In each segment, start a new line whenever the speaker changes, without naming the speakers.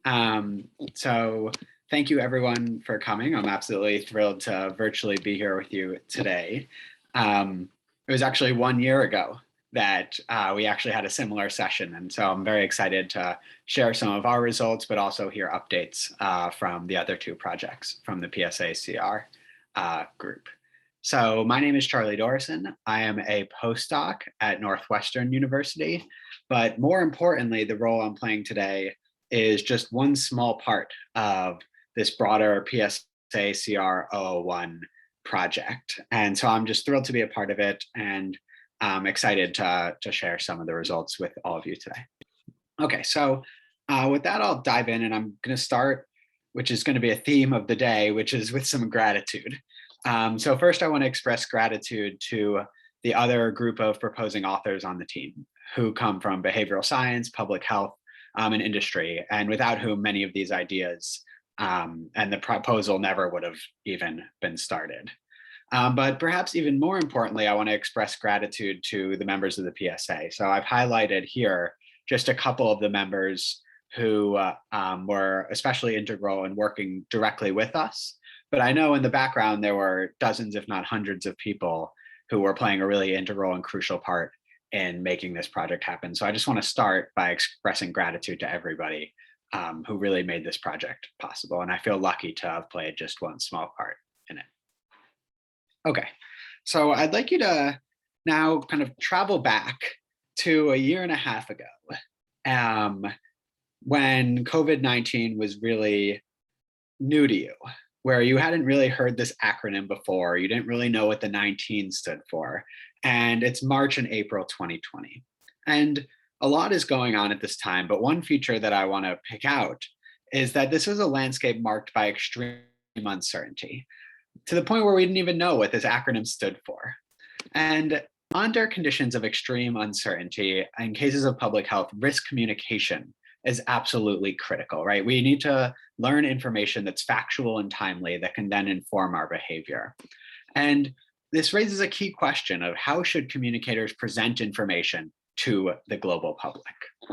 So thank you everyone for coming. I'm absolutely thrilled to virtually be here with you today. It was actually 1 year ago that we actually had a similar session. And so I'm very excited to share some of our results, but also hear updates from the other two projects from the PSACR group. So my name is Charlie Dorison. I am a postdoc at Northwestern University, but more importantly, the role I'm playing today is just one small part of this broader PSACR 001 project. And so I'm just thrilled to be a part of it, and I'm excited to share some of the results with all of you today. Okay, so with that, I'll dive in, and I'm going to start, which is going to be a theme of the day, which is with some gratitude. So first, I want to express gratitude to the other group of proposing authors on the team who come from behavioral science, public health, and industry, and without whom many of these ideas and the proposal never would have even been started. But perhaps even more importantly, I want to express gratitude to the members of the PSA. So I've highlighted here just a couple of the members who were especially integral in working directly with us. But I know in the background, there were dozens, if not hundreds of people who were playing a really integral and crucial part in making this project happen. So I just want to start by expressing gratitude to everybody who really made this project possible. And I feel lucky to have played just one small part in it. Okay, so I'd like you to now kind of travel back to a year and a half ago when COVID-19 was really new to you, where you hadn't really heard this acronym before. You didn't really know what the 19 stood for. And it's March and April 2020. And a lot is going on at this time, but one feature that I want to pick out is that this was a landscape marked by extreme uncertainty, to the point where we didn't even know what this acronym stood for. And under conditions of extreme uncertainty, in cases of public health, risk communication is absolutely critical, right? We need to learn information that's factual and timely that can then inform our behavior. And this raises a key question of how should communicators present information to the global public,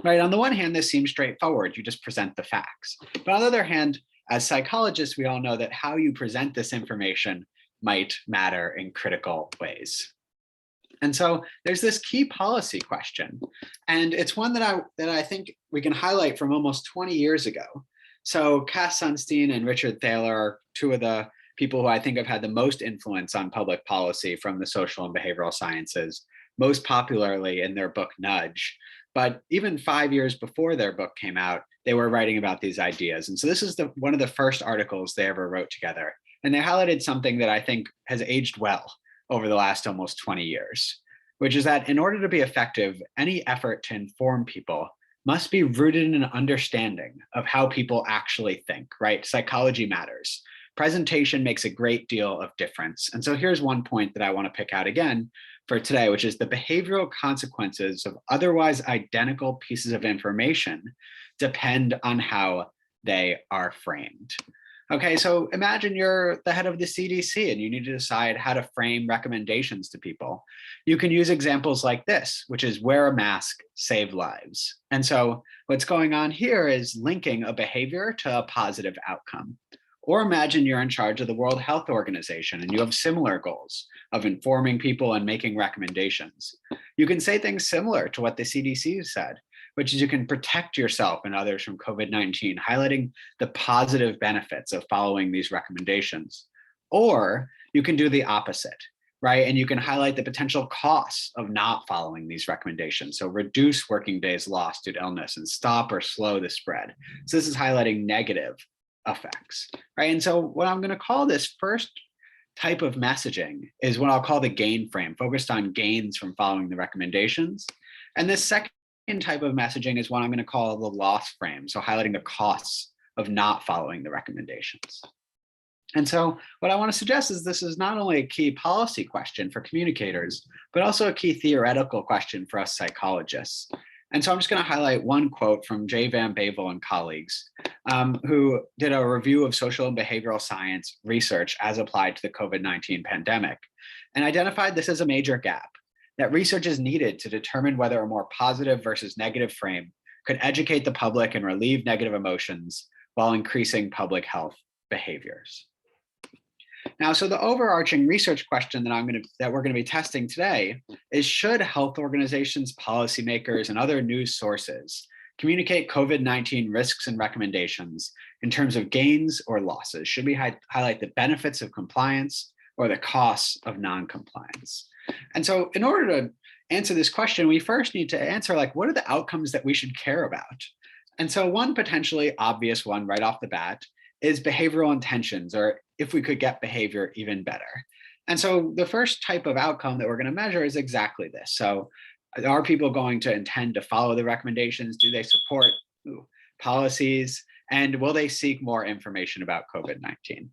right? On the one hand, this seems straightforward. You just present the facts. But on the other hand, as psychologists, we all know that how you present this information might matter in critical ways. And so there's this key policy question, and it's one that I think we can highlight from almost 20 years ago. So Cass Sunstein and Richard Thaler are two of the people who I think have had the most influence on public policy from the social and behavioral sciences, most popularly in their book Nudge. But even 5 years before their book came out, they were writing about these ideas. And so this is one of the first articles they ever wrote together. And they highlighted something that I think has aged well over the last almost 20 years, which is that in order to be effective, any effort to inform people must be rooted in an understanding of how people actually think, right? Psychology matters. Presentation makes a great deal of difference. And so here's one point that I want to pick out again for today, which is the behavioral consequences of otherwise identical pieces of information depend on how they are framed. Okay, so imagine you're the head of the CDC and you need to decide how to frame recommendations to people. You can use examples like this, which is wear a mask, save lives. And so what's going on here is linking a behavior to a positive outcome. Or imagine you're in charge of the World Health Organization and you have similar goals of informing people and making recommendations. You can say things similar to what the CDC said, which is you can protect yourself and others from COVID-19, highlighting the positive benefits of following these recommendations. Or you can do the opposite, right? And you can highlight the potential costs of not following these recommendations. So reduce working days lost due to illness and stop or slow the spread. So this is highlighting negative effects, right? And so what I'm going to call this first type of messaging is what I'll call the gain frame, focused on gains from following the recommendations. And this second type of messaging is what I'm going to call the loss frame, so highlighting the costs of not following the recommendations. And so what I want to suggest is this is not only a key policy question for communicators, but also a key theoretical question for us psychologists. And so I'm just going to highlight one quote from J. Van Bavel and colleagues, who did a review of social and behavioral science research as applied to the COVID-19 pandemic, and identified this as a major gap, that research is needed to determine whether a more positive versus negative frame could educate the public and relieve negative emotions while increasing public health behaviors. Now, so the overarching research question that we're going to be testing today is, should health organizations, policymakers, and other news sources communicate COVID-19 risks and recommendations in terms of gains or losses? Should we highlight the benefits of compliance or the costs of non-compliance? And so in order to answer this question, we first need to answer, like, what are the outcomes that we should care about? And so one potentially obvious one right off the bat is behavioral intentions, or if we could get behavior even better. And so the first type of outcome that we're going to measure is exactly this. So are people going to intend to follow the recommendations? Do they support policies? And will they seek more information about COVID-19?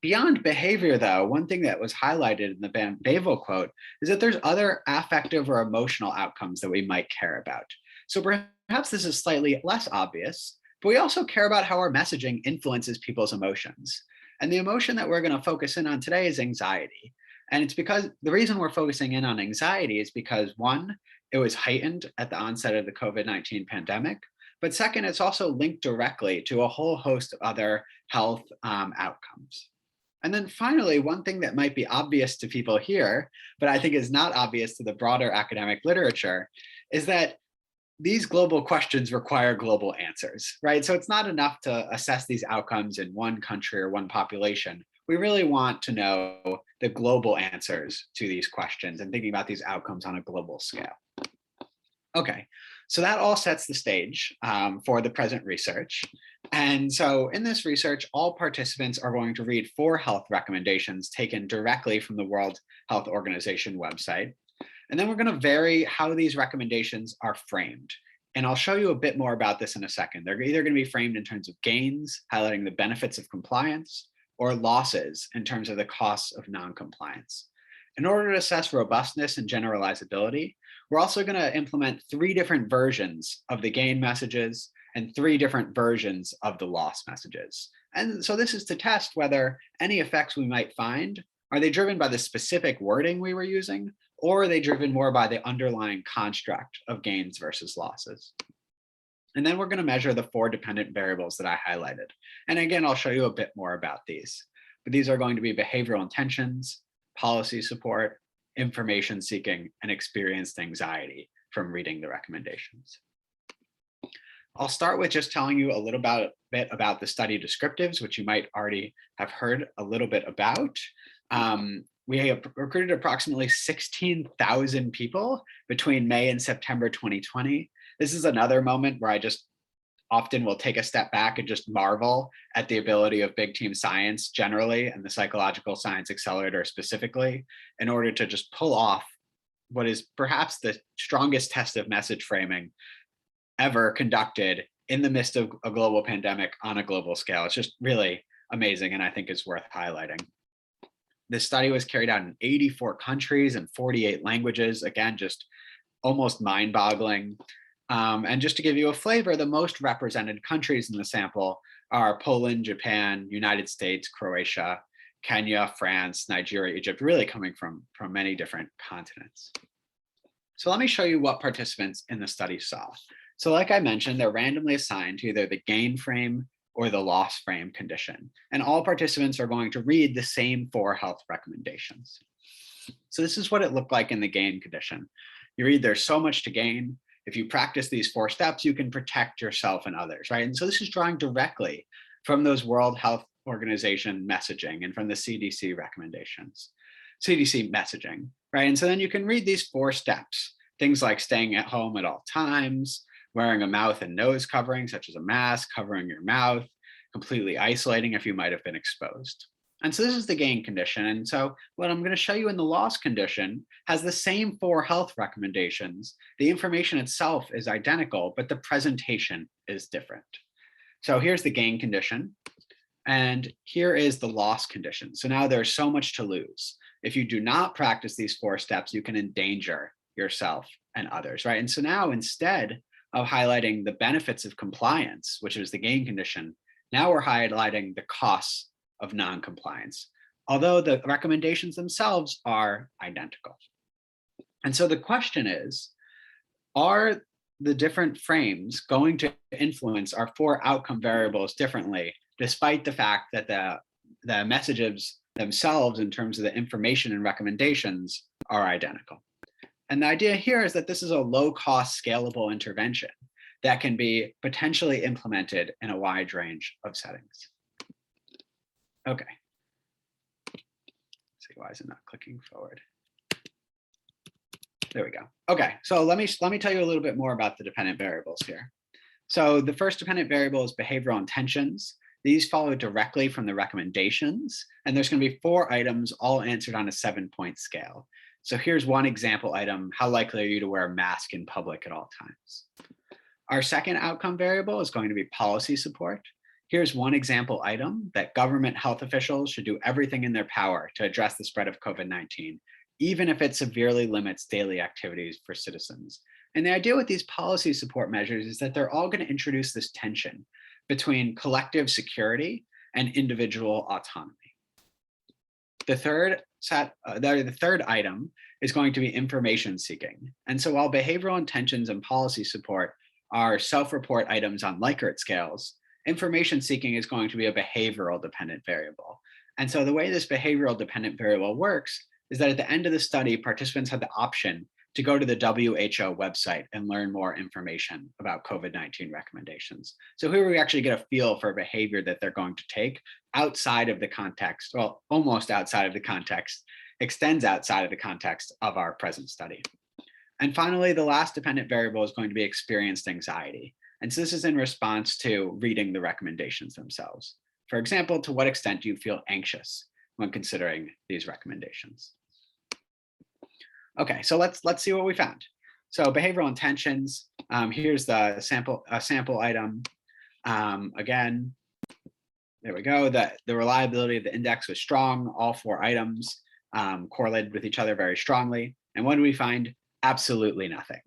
Beyond behavior, though, one thing that was highlighted in the Bevel quote is that there's other affective or emotional outcomes that we might care about. So perhaps this is slightly less obvious, but we also care about how our messaging influences people's emotions. And the emotion that we're going to focus in on today is anxiety. And it's because the reason we're focusing in on anxiety is because, one, it was heightened at the onset of the COVID-19 pandemic. But second, it's also linked directly to a whole host of other health outcomes. And then finally, one thing that might be obvious to people here, but I think is not obvious to the broader academic literature, is that these global questions require global answers, right? So it's not enough to assess these outcomes in one country or one population. We really want to know the global answers to these questions and thinking about these outcomes on a global scale. Okay, so that all sets the stage for the present research. And so in this research, all participants are going to read 4 health recommendations taken directly from the World Health Organization website. And then we're going to vary how these recommendations are framed. And I'll show you a bit more about this in a second. They're either going to be framed in terms of gains, highlighting the benefits of compliance, or losses in terms of the costs of non-compliance. In order to assess robustness and generalizability, we're also going to implement 3 different versions of the gain messages and 3 different versions of the loss messages. And so this is to test whether any effects we might find, are they driven by the specific wording we were using, or are they driven more by the underlying construct of gains versus losses? And then we're going to measure the 4 dependent variables that I highlighted. And again, I'll show you a bit more about these. But these are going to be behavioral intentions, policy support, information seeking, and experienced anxiety from reading the recommendations. I'll start with just telling you a little bit about the study descriptives, which you might already have heard a little bit about. We have recruited approximately 16,000 people between May and September 2020. This is another moment where I just often will take a step back and just marvel at the ability of big team science generally and the psychological science accelerator specifically in order to just pull off what is perhaps the strongest test of message framing ever conducted in the midst of a global pandemic on a global scale. It's just really amazing, and I think it's worth highlighting. This study was carried out in 84 countries and 48 languages. Again, just almost mind-boggling. And just to give you a flavor, the most represented countries in the sample are Poland, Japan, United States, Croatia, Kenya, France, Nigeria, Egypt, really coming from many different continents. So let me show you what participants in the study saw. So like I mentioned, they're randomly assigned to either the gain frame or the loss frame condition. And all participants are going to read the same 4 health recommendations. So this is what it looked like in the gain condition. You read, there's so much to gain. If you practice these 4 steps, you can protect yourself and others, right? And so this is drawing directly from those World Health Organization messaging and from the CDC recommendations, CDC messaging, right? And so then you can read these 4 steps, things like staying at home at all times, wearing a mouth and nose covering, such as a mask, covering your mouth, completely isolating if you might have been exposed. And so this is the gain condition. And so what I'm going to show you in the loss condition has the same 4 health recommendations. The information itself is identical, but the presentation is different. So here's the gain condition. And here is the loss condition. So now there's so much to lose. If you do not practice these 4 steps, you can endanger yourself and others, right? And so now instead of highlighting the benefits of compliance, which is the gain condition, now we're highlighting the costs of non-compliance, although the recommendations themselves are identical. And so the question is, are the different frames going to influence our 4 outcome variables differently, despite the fact that the messages themselves in terms of the information and recommendations are identical. And the idea here is that this is a low-cost, scalable intervention that can be potentially implemented in a wide range of settings. Okay. Let's see, why is it not clicking forward? There we go. Okay, so let me tell you a little bit more about the dependent variables here. So the first dependent variable is behavioral intentions. These follow directly from the recommendations, and there's going to be 4 items all answered on a 7-point scale. So here's one example item: how likely are you to wear a mask in public at all times? Our second outcome variable is going to be policy support. Here's one example item: that government health officials should do everything in their power to address the spread of COVID-19, even if it severely limits daily activities for citizens. And the idea with these policy support measures is that they're all going to introduce this tension between collective security and individual autonomy. The third item is going to be information seeking. And so while behavioral intentions and policy support are self-report items on Likert scales, information seeking is going to be a behavioral dependent variable. And so the way this behavioral dependent variable works is that at the end of the study, participants had the option to go to the WHO website and learn more information about COVID-19 recommendations. So here we actually get a feel for behavior that they're going to take outside of the context, well, almost outside of the context, extends outside of the context of our present study. And finally, the last dependent variable is going to be experienced anxiety. And so this is in response to reading the recommendations themselves. For example, to what extent do you feel anxious when considering these recommendations? Okay, so let's see what we found. So behavioral intentions, here's the sample item. Again, there we go. The reliability of the index was strong. All 4 items correlated with each other very strongly. And what do we find? Absolutely nothing.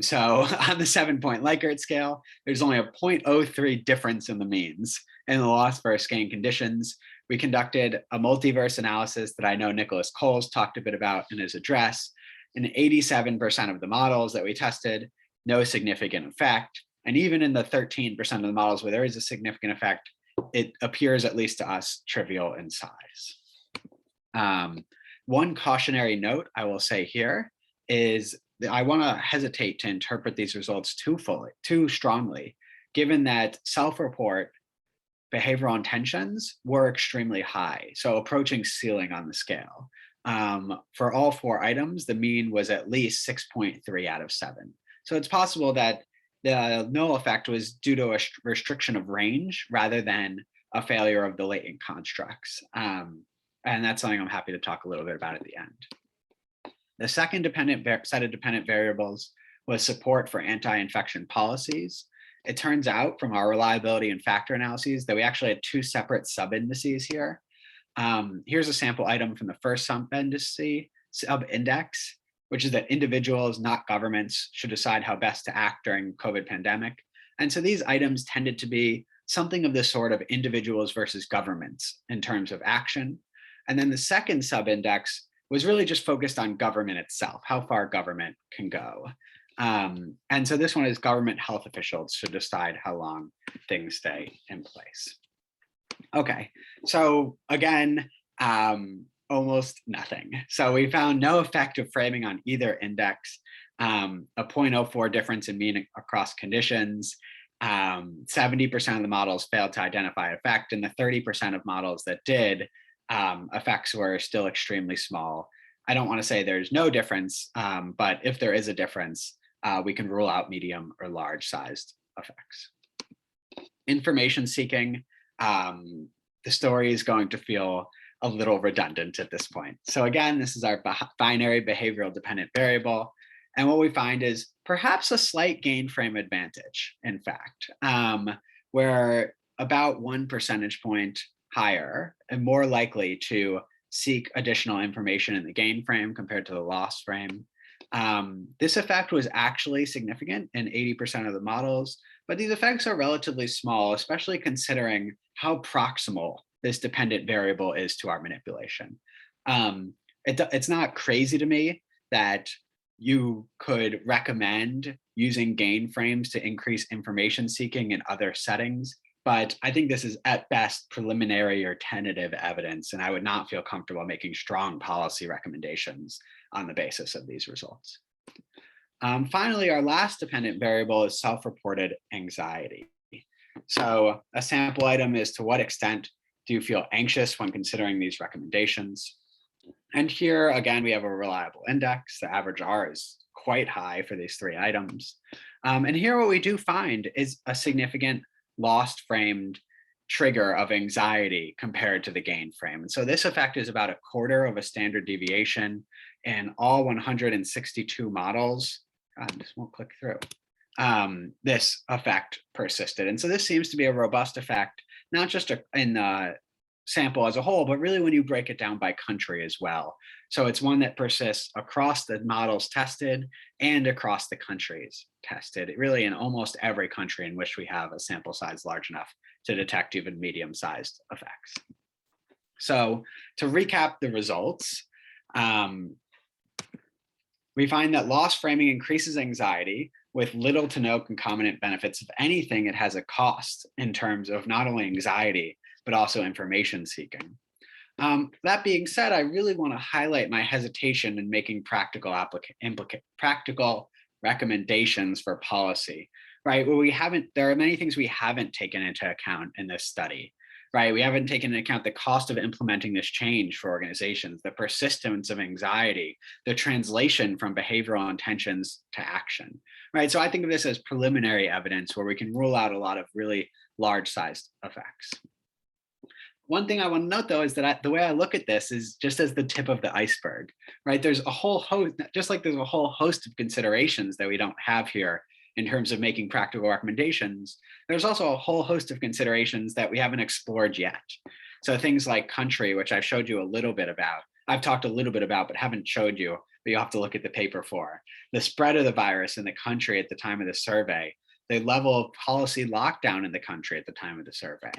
So on the 7-point Likert scale, there's only a 0.03 difference in the means in the loss versus gain conditions. We conducted a multiverse analysis that I know Nicholas Coles talked a bit about in his address. In 87% of the models that we tested, no significant effect. And even in the 13% of the models where there is a significant effect, it appears, at least to us, trivial in size. One cautionary note I will say here is that I want to hesitate to interpret these results too strongly, given that self-report behavioral intentions were extremely high, so approaching ceiling on the scale. For all 4 items, the mean was at least 6.3 out of 7. So it's possible that the null effect was due to a restriction of range rather than a failure of the latent constructs. And that's something I'm happy to talk a little bit about at the end. The second set of dependent variables was support for anti-infection policies. It turns out from our reliability and factor analyses that we actually had 2 separate sub-indices here. Here's a sample item from the first sub-index, which is that individuals, not governments, should decide how best to act during COVID pandemic. And so these items tended to be something of the sort of individuals versus governments in terms of action. And then the second sub-index was really just focused on government itself, how far government can go. And so this one is government health officials should decide how long things stay in place. Okay, so again, almost nothing. So we found no effective framing on either index, a 0.04 difference in mean across conditions. 70% of the models failed to identify effect, and the 30% of models that did, effects were still extremely small. I don't want to say there's no difference, but if there is a difference, we can rule out medium or large sized effects. Information seeking, the story is going to feel a little redundant at this point. So again, this is our binary behavioral dependent variable. And what we find is perhaps a slight gain frame advantage, in fact, where about 1 percentage point higher and more likely to seek additional information in the gain frame compared to the loss frame. This effect was actually significant in 80% of the models, but these effects are relatively small, especially considering how proximal this dependent variable is to our manipulation. It's not crazy to me that you could recommend using gain frames to increase information seeking in other settings. But I think this is at best preliminary or tentative evidence, and I would not feel comfortable making strong policy recommendations on the basis of these results. Finally, our last dependent variable is self-reported anxiety. So a sample item is, to what extent do you feel anxious when considering these recommendations? And here, again, we have a reliable index. The average R is quite high for these three items. And here what we do find is a significant lost framed trigger of anxiety compared to the gain frame. And so this effect is about 1/4 of a standard deviation in all 162 models. God, this won't click through. This effect persisted. And so this seems to be a robust effect, not just in the sample as a whole, but really when you break it down by country as well. So it's one that persists across the models tested and across the countries tested, really in almost every country in which we have a sample size large enough to detect even medium-sized effects. So to recap the results, we find that loss framing increases anxiety with little to no concomitant benefits. If anything, it has a cost in terms of not only anxiety, but also information seeking. That being said, I really want to highlight my hesitation in making practical recommendations for policy, right? Well, there are many things we haven't taken into account in this study, right? We haven't taken into account the cost of implementing this change for organizations, the persistence of anxiety, the translation from behavioral intentions to action, right? So I think of this as preliminary evidence where we can rule out a lot of really large-sized effects. One thing I want to note, though, is that the way I look at this is just as the tip of the iceberg, right? There's a whole host, just like there's a whole host of considerations that we don't have here in terms of making practical recommendations. There's also a whole host of considerations that we haven't explored yet. So things like country, which I've showed you a little bit about, I've talked a little bit about, but haven't showed you, but you'll have to look at the paper for. The spread of the virus in the country at the time of the survey, the level of policy lockdown in the country at the time of the survey.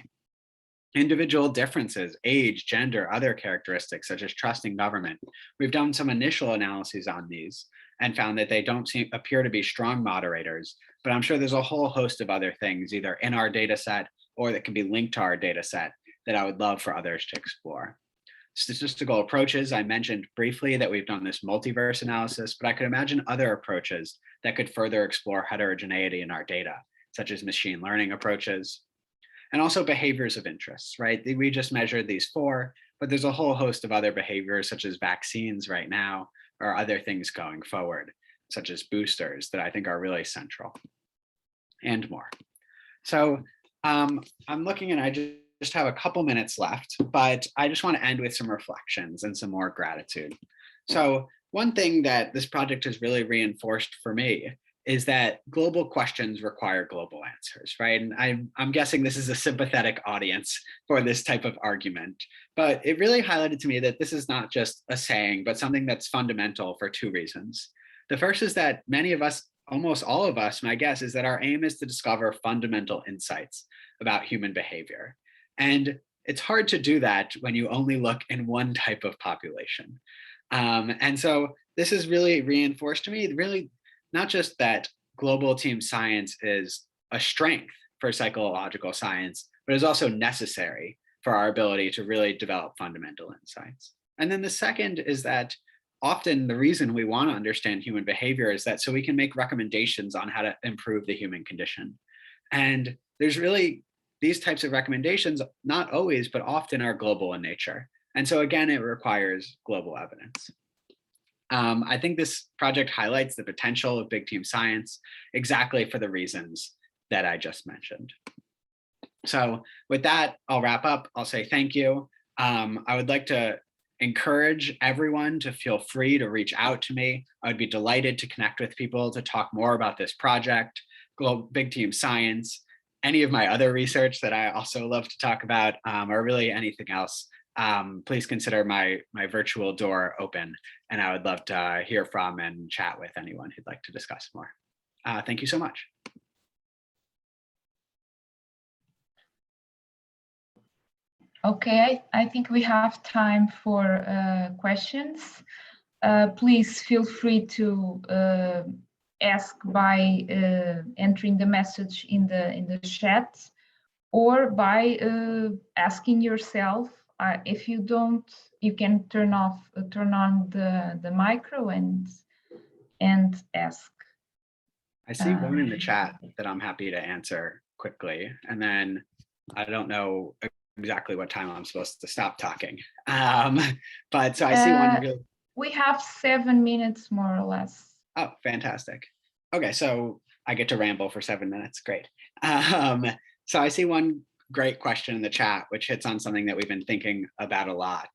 Individual differences, age, gender, other characteristics such as trust in government. We've done some initial analyses on these and found that they don't appear to be strong moderators, but I'm sure there's a whole host of other things either in our data set or that can be linked to our data set that I would love for others to explore. Statistical approaches, I mentioned briefly that we've done this multiverse analysis, but I could imagine other approaches that could further explore heterogeneity in our data, such as machine learning approaches, and also behaviors of interest, right? We just measured these 4, but there's a whole host of other behaviors such as vaccines right now or other things going forward, such as boosters that I think are really central and more. So I'm looking and I just have a couple minutes left, but I just want to end with some reflections and some more gratitude. So one thing that this project has really reinforced for me is that global questions require global answers, right? And I'm guessing this is a sympathetic audience for this type of argument, but it really highlighted to me that this is not just a saying, but something that's fundamental for 2 reasons. The first is that many of us, almost all of us, my guess is that our aim is to discover fundamental insights about human behavior. And it's hard to do that when you only look in one type of population. And so this has really reinforced to me, really, not just that global team science is a strength for psychological science, but is also necessary for our ability to really develop fundamental insights. And then the second is that often the reason we want to understand human behavior is that so we can make recommendations on how to improve the human condition. And there's really these types of recommendations, not always, but often are global in nature. And so again, it requires global evidence. I think this project highlights the potential of big team science exactly for the reasons that I just mentioned. So with that, I'll wrap up. I'll say thank you. I would like to encourage everyone to feel free to reach out to me. I would be delighted to connect with people to talk more about this project, big team science, any of my other research that I also love to talk about, or really anything else. Please consider my virtual door open, and I would love to hear from and chat with anyone who'd like to discuss more. Thank you so much.
Okay, I think we have time for questions. please feel free to ask by entering the message in the chat, or by asking yourself. If you don't, you can turn on the micro and ask.
I see one in the chat that I'm happy to answer quickly, and then I don't know exactly what time I'm supposed to stop talking. But so I see one really.
We have 7 minutes more or less.
Oh, fantastic. Okay, so I get to ramble for 7 minutes. Great. So I see one great question in the chat, which hits on something that we've been thinking about a lot,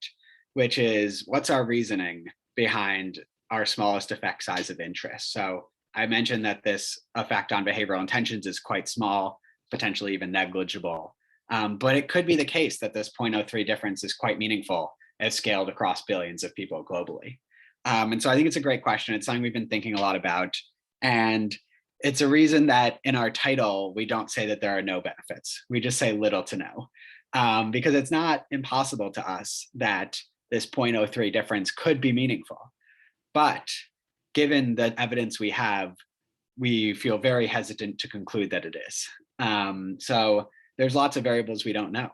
which is what's our reasoning behind our smallest effect size of interest? So I mentioned that this effect on behavioral intentions is quite small, potentially even negligible. But it could be the case that this 0.03 difference is quite meaningful as scaled across billions of people globally. And so I think it's a great question. It's something we've been thinking a lot about. And it's a reason that in our title, we don't say that there are no benefits. We just say little to no, because it's not impossible to us that this 0.03 difference could be meaningful. But given the evidence we have, we feel very hesitant to conclude that it is. So there's lots of variables we don't know.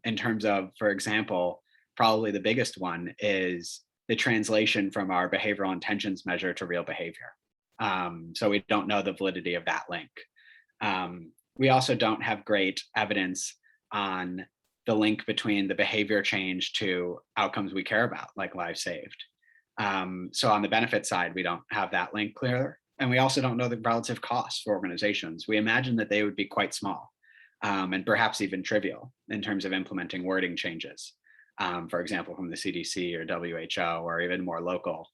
In terms of, for example, probably the biggest one is the translation from our behavioral intentions measure to real behavior. So we don't know the validity of that link. We also don't have great evidence on the link between the behavior change to outcomes we care about, like lives saved. So on the benefit side, we don't have that link clear. And we also don't know the relative costs for organizations. We imagine that they would be quite small, and perhaps even trivial in terms of implementing wording changes, for example, from the CDC or WHO, or even more local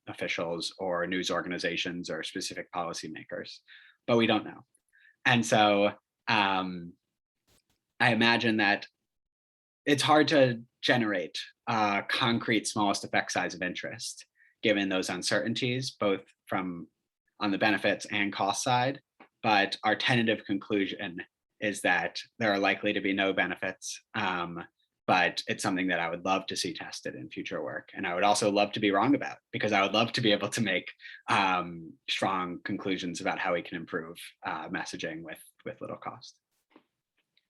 officials or news organizations or specific policymakers, but we don't know. And so I imagine that it's hard to generate a concrete smallest effect size of interest, given those uncertainties, both from on the benefits and cost side. But our tentative conclusion is that there are likely to be no benefits, but it's something that I would love to see tested in future work. And I would also love to be wrong about, because I would love to be able to make strong conclusions about how we can improve messaging with little cost.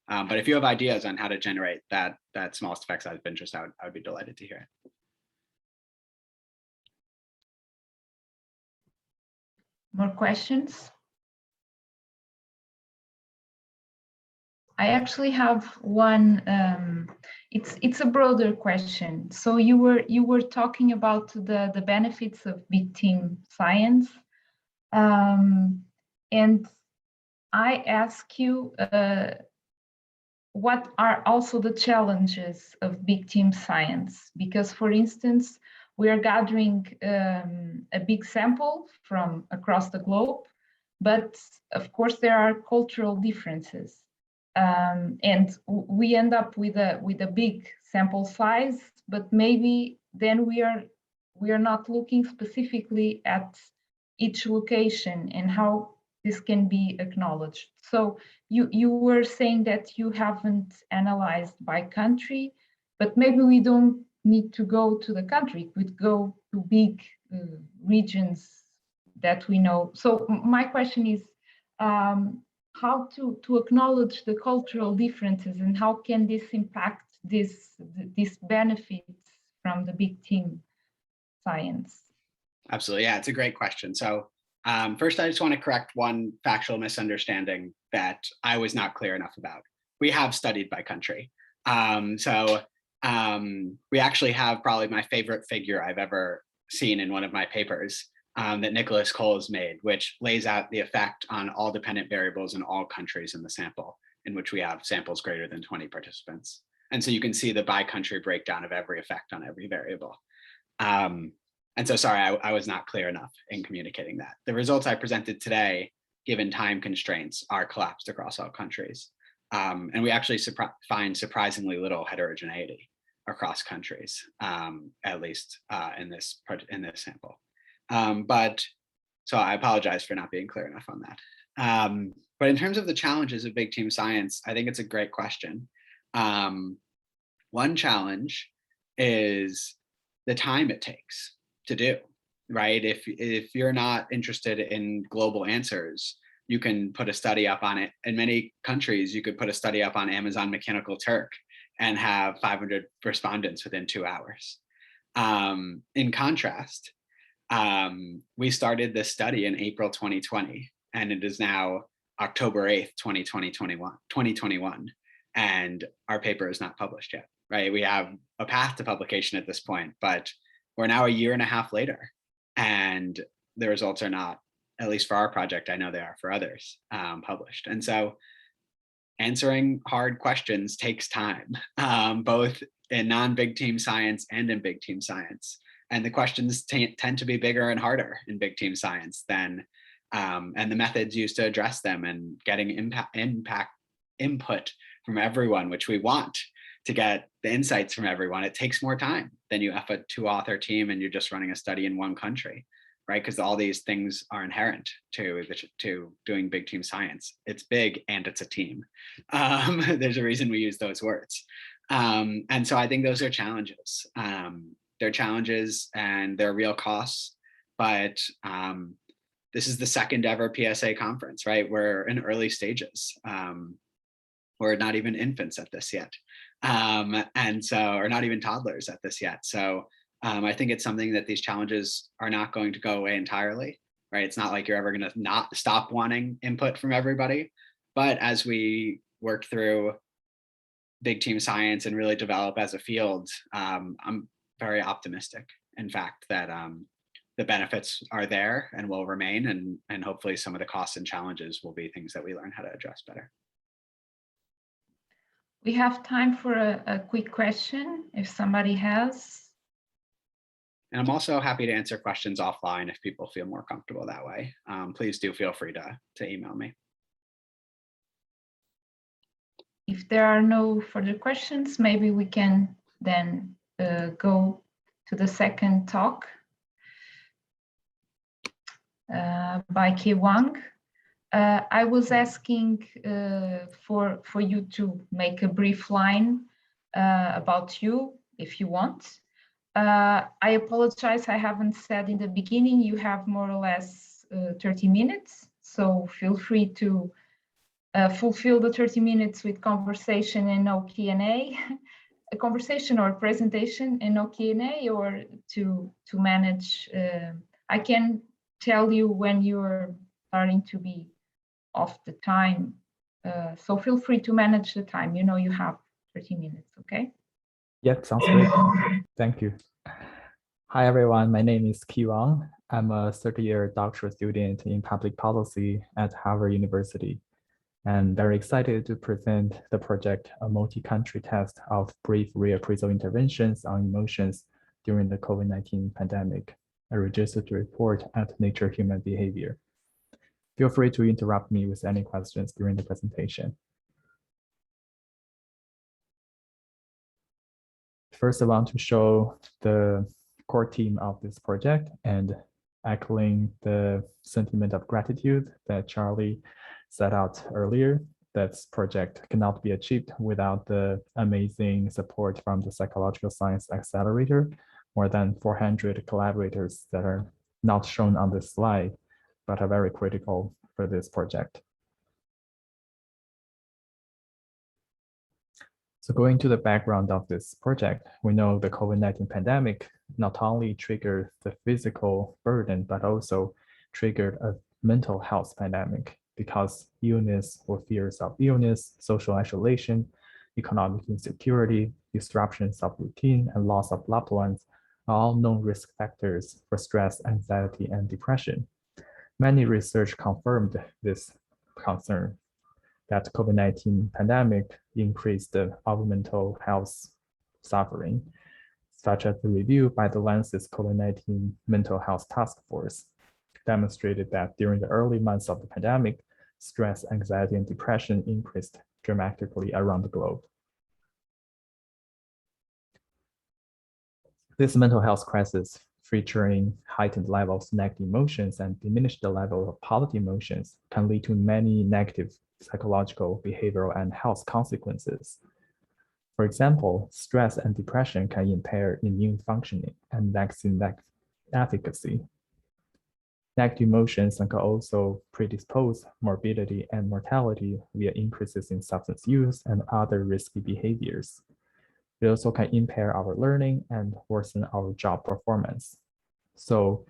But if you have ideas on how to generate that smallest effect size of interest, I would be delighted to hear it.
More questions? I actually have one. It's a broader question. So you were talking about the benefits of big team science, and I ask you, what are also the challenges of big team science? Because, for instance, we are gathering a big sample from across the globe, but of course there are cultural differences, and we end up with a big sample size, but maybe then we are not looking specifically at each location and how this can be acknowledged. So you were saying that you haven't analyzed by country, but maybe we don't need to go to the country. We could go to big regions that we know. So my question is how to acknowledge the cultural differences, and how can this impact this benefits from the big team science?
Absolutely, yeah, it's a great question. So first, I just want to correct one factual misunderstanding that I was not clear enough about. We have studied by country. We actually have probably my favorite figure I've ever seen in one of my papers that Nicole has made, which lays out the effect on all dependent variables in all countries in the sample, in which we have samples greater than 20 participants. And so you can see the by country breakdown of every effect on every variable. And so, sorry, I was not clear enough in communicating that. The results I presented today, given time constraints, are collapsed across all countries. And we actually find surprisingly little heterogeneity across countries, at least in this sample. But so I apologize for not being clear enough on that. But in terms of the challenges of big team science, I think it's a great question. One challenge is the time it takes to do, right? If you're not interested in global answers, you can put a study up on it. In many countries, you could put a study up on Amazon Mechanical Turk and have 500 respondents within 2 hours. In contrast, we started this study in April 2020, and it is now October 8th, 2021, and our paper is not published yet, right? We have a path to publication at this point, but we're now a year and a half later, and the results are not, at least for our project, I know they are for others, published. And so answering hard questions takes time, both in non-big team science and in big team science. And the questions tend to be bigger and harder in big team science than, and the methods used to address them and getting input from everyone, which we want to get the insights from everyone. It takes more time than you have a 2-author team and you're just running a study in one country, right? Because all these things are inherent to doing big team science. It's big and it's a team. There's a reason we use those words. And so I think those are challenges. They're challenges and they're real costs, but this is the second ever PSA conference, right? We're in early stages. We're not even infants at this yet. And so, or not even toddlers at this yet. So I think it's something that these challenges are not going to go away entirely, right? It's not like you're ever gonna not stop wanting input from everybody. But as we work through big team science and really develop as a field, I'm very optimistic, in fact, that the benefits are there and will remain, and hopefully some of the costs and challenges will be things that we learn how to address better.
We have time for a quick question if somebody has.
And I'm also happy to answer questions offline if people feel more comfortable that way. Please do feel free to email me.
If there are no further questions, maybe we can then go to the second talk by Wang. I was asking for you to make a brief line about you, if you want. I apologize, I haven't said in the beginning, you have more or less 30 minutes, so feel free to fulfill the 30 minutes with conversation and no Q&A, a conversation or a presentation and no Q&A, or to manage. I can tell you when you're starting to be off the time, so feel free to manage the time. You know you have 30 minutes, okay?
Yeah, sounds great. Thank you. Hi, everyone. My name is Wang. I'm a third-year doctoral student in public policy at Harvard University. I'm very excited to present the project, a multi-country test of brief reappraisal interventions on emotions during the COVID-19 pandemic, a registered report at Nature Human Behavior. Feel free to interrupt me with any questions during the presentation. First, I want to show the core theme of this project and echoing the sentiment of gratitude that Charlie set out earlier. That project cannot be achieved without the amazing support from the Psychological Science Accelerator, more than 400 collaborators that are not shown on this slide, but are very critical for this project. So going to the background of this project, we know the COVID-19 pandemic not only triggered the physical burden, but also triggered a mental health pandemic, because illness or fears of illness, social isolation, economic insecurity, disruptions of routine, and loss of loved ones are all known risk factors for stress, anxiety, and depression. Many research confirmed this concern, that COVID-19 pandemic increased our mental health suffering, such as the review by the Lancet's COVID-19 Mental Health Task Force demonstrated that during the early months of the pandemic, stress, anxiety, and depression increased dramatically around the globe. This mental health crisis, featuring heightened levels of negative emotions and diminished the level of positive emotions, can lead to many negative psychological, behavioral, and health consequences. For example, stress and depression can impair immune functioning and vaccine efficacy. Negative emotions can also predispose morbidity and mortality via increases in substance use and other risky behaviors. It also can impair our learning and worsen our job performance. So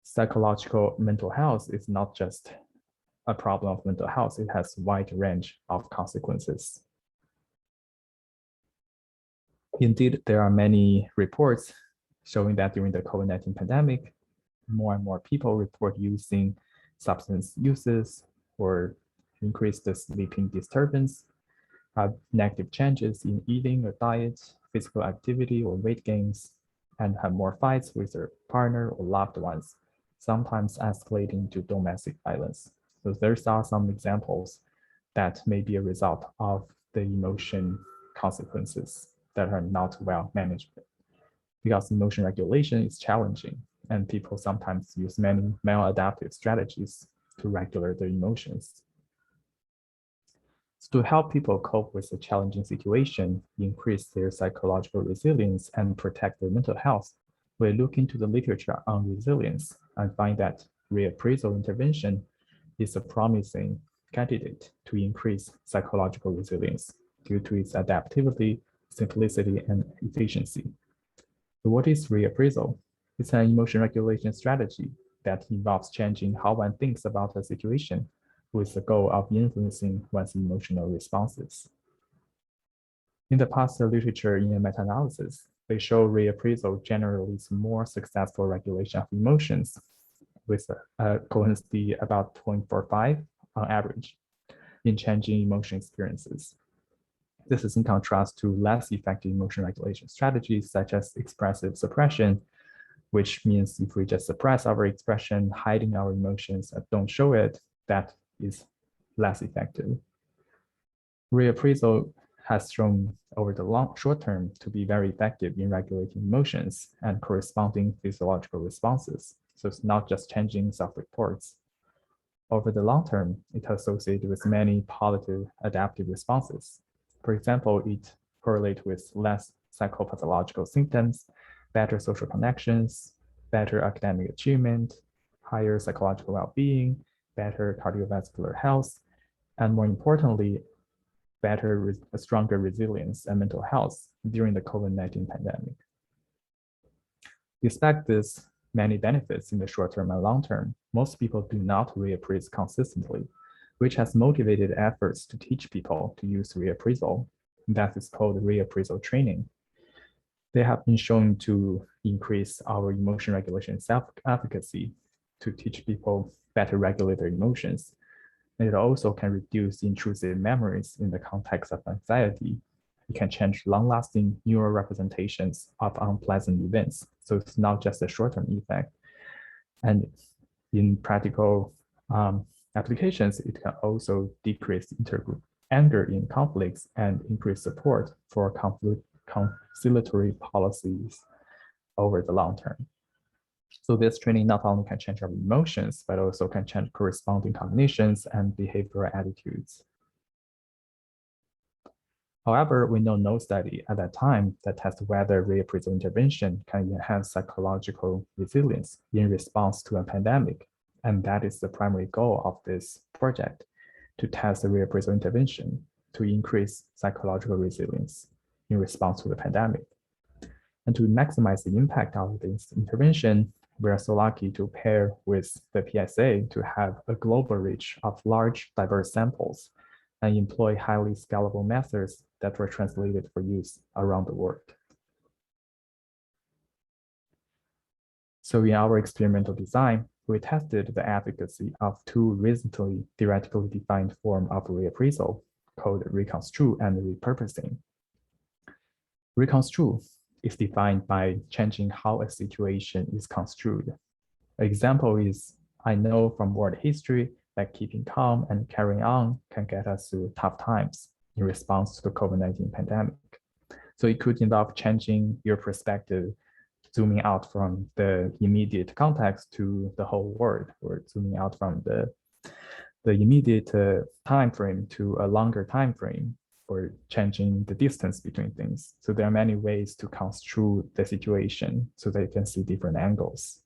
psychological mental health is not just a problem of mental health, it has a wide range of consequences. Indeed, there are many reports showing that during the COVID-19 pandemic, more and more people report using substance uses or increased sleeping disturbance, negative changes in eating or diet, physical activity or weight gains, and have more fights with their partner or loved ones, sometimes escalating to domestic violence. So there's are some examples that may be a result of the emotion consequences that are not well managed. Because emotion regulation is challenging and people sometimes use many maladaptive strategies to regulate their emotions. So to help people cope with a challenging situation, increase their psychological resilience and protect their mental health, we look into the literature on resilience and find that reappraisal intervention is a promising candidate to increase psychological resilience due to its adaptability, simplicity, and efficiency. So what is reappraisal? It's an emotion regulation strategy that involves changing how one thinks about a situation with the goal of influencing one's emotional responses. In the past literature in a meta-analysis, they show reappraisal generally is more successful regulation of emotions with a coherency about 0.45 on average in changing emotion experiences. This is in contrast to less effective emotion regulation strategies such as expressive suppression, which means if we just suppress our expression, hiding our emotions and don't show it, that is less effective. Reappraisal has shown over the short term to be very effective in regulating emotions and corresponding physiological responses. So it's not just changing self-reports. Over the long term, it associated with many positive adaptive responses. For example, it correlates with less psychopathological symptoms, better social connections, better academic achievement, higher psychological well-being, better cardiovascular health, and more importantly, stronger resilience and mental health during the COVID-19 pandemic. Despite this many benefits in the short term and long term, most people do not reappraise consistently, which has motivated efforts to teach people to use reappraisal. That is called reappraisal training. They have been shown to increase our emotion regulation self-efficacy to teach people better regulate their emotions. And it also can reduce intrusive memories in the context of anxiety. It can change long-lasting neural representations of unpleasant events. So it's not just a short-term effect. And in practical applications, it can also decrease intergroup anger in conflicts and increase support for conciliatory policies over the long term. So this training not only can change our emotions, but also can change corresponding cognitions and behavioral attitudes. However, we know no study at that time that tests whether reappraisal intervention can enhance psychological resilience in response to a pandemic. And that is the primary goal of this project, to test the reappraisal intervention to increase psychological resilience in response to the pandemic. And to maximize the impact of this intervention, we are so lucky to pair with the PSA to have a global reach of large, diverse samples and employ highly scalable methods that were translated for use around the world. So in our experimental design, we tested the efficacy of two recently theoretically defined forms of reappraisal called reconstruct and repurposing. Reconstruct is defined by changing how a situation is construed. An example is, I know from world history that keeping calm and carrying on can get us through tough times in response to the COVID-19 pandemic. So it could involve changing your perspective, zooming out from the immediate context to the whole world, or zooming out from the immediate time frame to a longer time frame. or changing the distance between things. So there are many ways to construe the situation so that you can see different angles.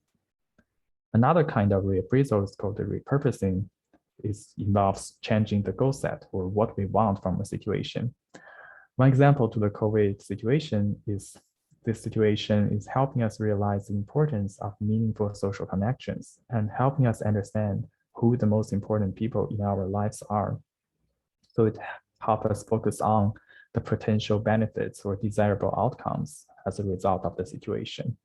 Another kind of reappraisal is called the repurposing. It involves changing the goal set or what we want from a situation. One example to the COVID situation is this situation is helping us realize the importance of meaningful social connections and helping us understand who the most important people in our lives are. So it helps us focus on the potential benefits or desirable outcomes as a result of the situation.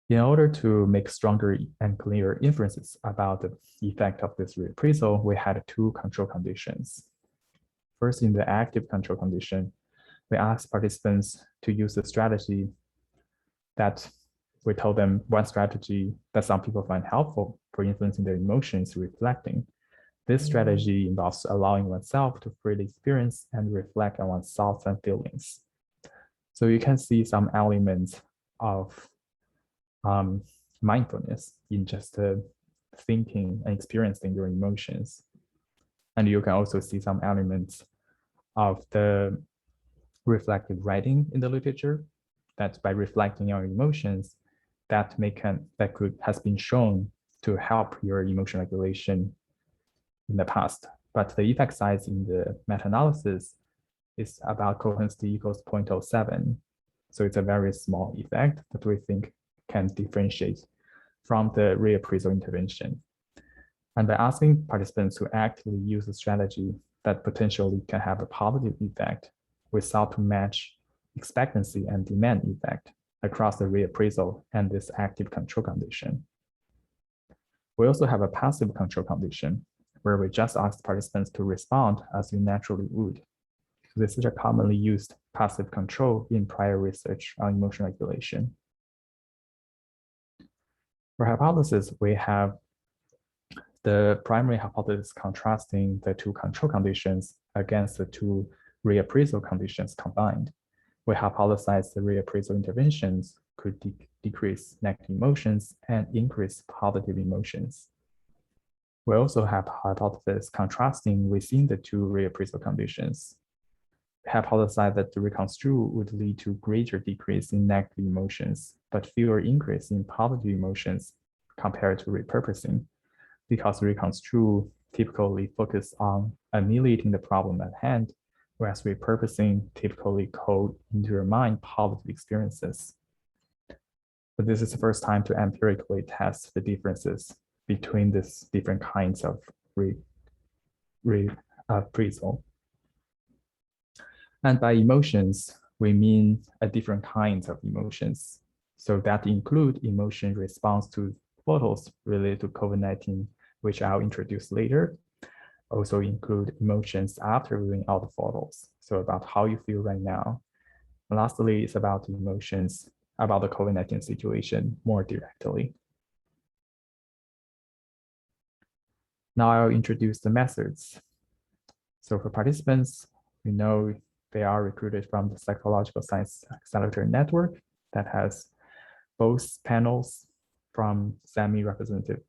In order to make stronger and clearer inferences about the effect of this reappraisal, we had two control conditions. First, in the active control condition, we asked participants to use a strategy that we told them one strategy that some people find helpful for influencing their emotions, reflecting. This strategy involves allowing oneself to freely experience and reflect on one's thoughts and feelings. So you can see some elements of mindfulness in just thinking and experiencing your emotions. And you can also see some elements of the reflective writing in the literature, that by reflecting on emotions, that has been shown to help your emotional regulation in the past. But the effect size in the meta-analysis is about coherence equals 0.07. So it's a very small effect that we think can differentiate from the reappraisal intervention. And by asking participants to actively use a strategy that potentially can have a positive effect, we sought to match expectancy and demand effect across the reappraisal and this active control condition. We also have a passive control condition where we just ask participants to respond as you naturally would. This is a commonly used passive control in prior research on emotional regulation. For hypothesis, we have the primary hypothesis contrasting the two control conditions against the two reappraisal conditions combined. We hypothesize the reappraisal interventions could decrease negative emotions and increase positive emotions. We also have hypothesis contrasting within the two reappraisal conditions. We hypothesize that the reconstrue would lead to greater decrease in negative emotions, but fewer increase in positive emotions compared to repurposing, because reconstrue typically focus on ameliorating the problem at hand, whereas repurposing typically code into your mind positive experiences. But this is the first time to empirically test the differences between these different kinds of reappraisal. And by emotions, we mean a different kinds of emotions. So that include emotion response to photos related to COVID-19, which I'll introduce later. Also include emotions after viewing all the photos. So about how you feel right now. And lastly, it's about emotions about the COVID-19 situation more directly. Now I'll introduce the methods. So for participants, we know they are recruited from the Psychological Science Accelerator Network that has both panels from semi-representative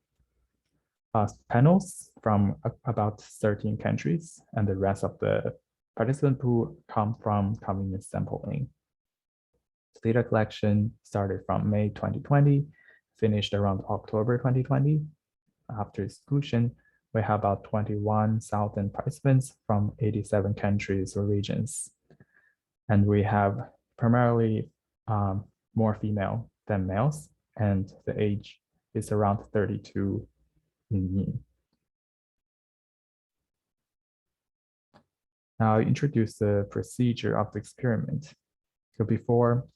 panels from about 13 countries, and the rest of the participant pool come from convenience sampling. Data collection started from May 2020, finished around October 2020. After exclusion, we have about 21,000 participants from 87 countries or regions. And we have primarily more female than males, and the age is around 32 in mean. Now I'll introduce the procedure of the experiment. So before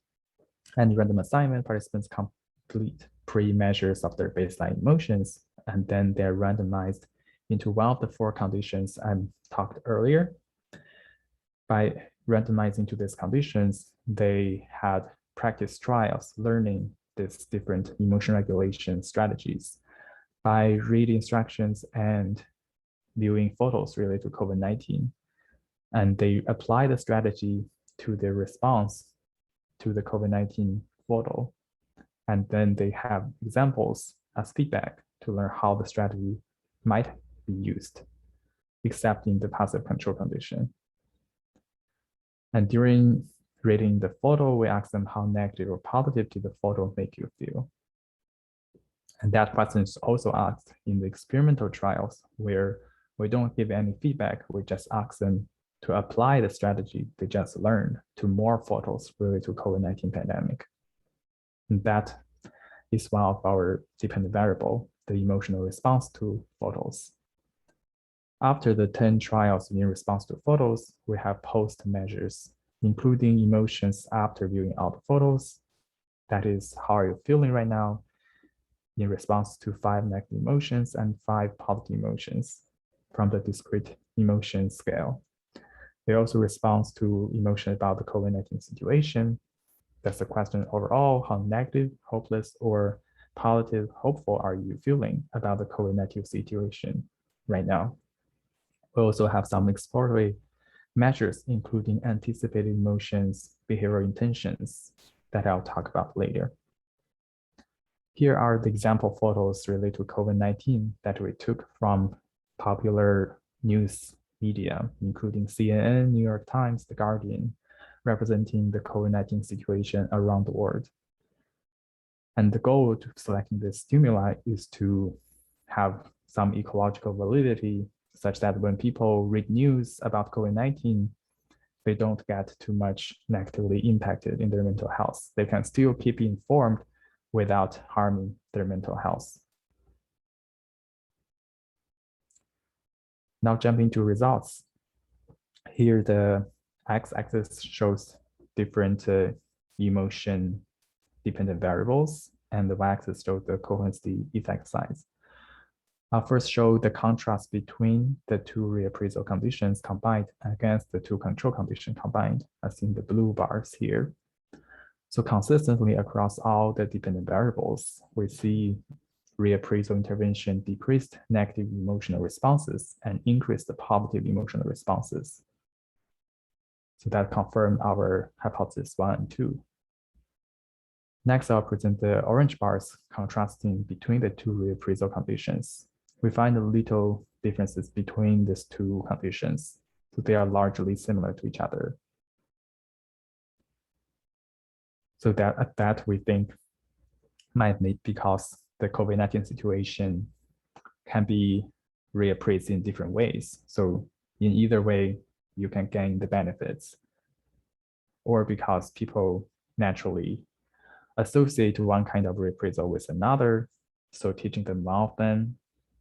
any random assignment, participants complete pre-measures of their baseline emotions, and then they're randomized into one of the four conditions I talked earlier. By randomizing to these conditions, they had practice trials learning these different emotion regulation strategies by reading instructions and viewing photos related to COVID-19. And they apply the strategy to their response to the COVID-19 photo. And then they have examples as feedback to learn how the strategy might be used. except in the passive control condition. And during reading the photo, we ask them how negative or positive did the photo make you feel. And that question is also asked in the experimental trials where we don't give any feedback, we just ask them to apply the strategy they just learned to more photos related to COVID-19 pandemic. And that is one of our dependent variable, the emotional response to photos. After the 10 trials in response to photos, we have post measures, including emotions after viewing all the photos. That is, how are you feeling right now in response to 5 negative emotions and 5 positive emotions from the discrete emotion scale. They also respond to emotion about the COVID-19 situation. That's the question overall, how negative, hopeless, or positive, hopeful are you feeling about the COVID-19 situation right now? We also have some exploratory measures, including anticipated emotions, behavioral intentions that I'll talk about later. Here are the example photos related to COVID-19 that we took from popular news media, including CNN, New York Times, The Guardian, representing the COVID-19 situation around the world. And the goal to selecting this stimuli is to have some ecological validity, such that when people read news about COVID-19, they don't get too much negatively impacted in their mental health. They can still keep informed without harming their mental health. Now jumping to results. Here the x-axis shows different emotion-dependent variables, and the y-axis shows the coherency effect size. I'll first show the contrast between the 2 reappraisal conditions combined against the 2 control conditions combined, as in the blue bars here. So consistently across all the dependent variables, we see reappraisal intervention decreased negative emotional responses and increased the positive emotional responses. So that confirmed our hypothesis 1 and 2. Next, I'll present the orange bars contrasting between the 2 reappraisal conditions. We find little differences between these 2 conditions, so they are largely similar to each other. So that we think might be because the COVID-19 situation can be reappraised in different ways. So in either way, you can gain the benefits, or because people naturally associate one kind of reappraisal with another. So teaching them one of them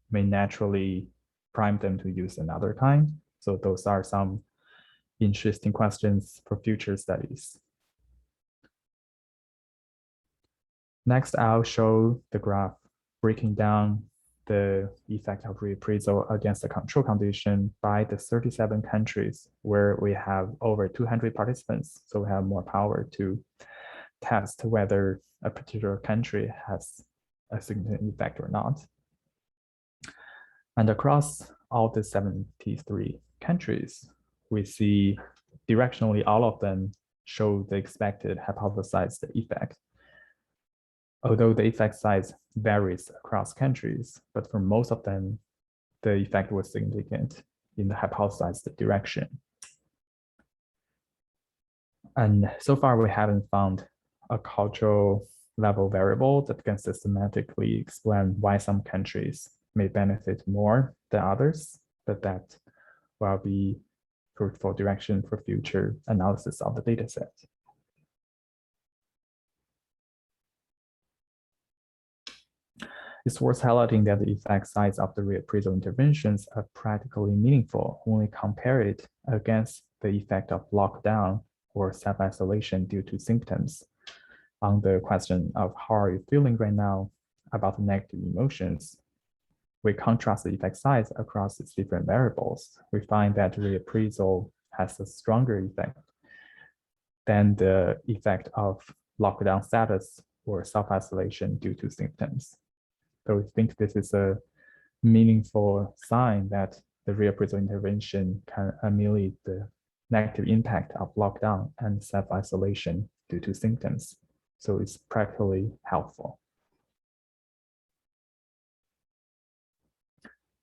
may naturally prime them to use another kind. So those are some interesting questions for future studies. Next, I'll show the graph breaking down the effect of reappraisal against the control condition by the 37 countries where we have over 200 participants. So we have more power to test whether a particular country has a significant effect or not. And across all the 73 countries, we see directionally all of them show the expected hypothesized effect. Although the effect size varies across countries, but for most of them, the effect was significant in the hypothesized direction. And so far, we haven't found a cultural level variable that can systematically explain why some countries may benefit more than others, but that will be fruitful direction for future analysis of the data set. It's worth highlighting that the effect size of the reappraisal interventions are practically meaningful when we compare it against the effect of lockdown or self-isolation due to symptoms. On the question of how are you feeling right now about the negative emotions, we contrast the effect size across its different variables. We find that reappraisal has a stronger effect than the effect of lockdown status or self-isolation due to symptoms. So we think this is a meaningful sign that the reappraisal intervention can ameliorate the negative impact of lockdown and self-isolation due to symptoms. So it's practically helpful.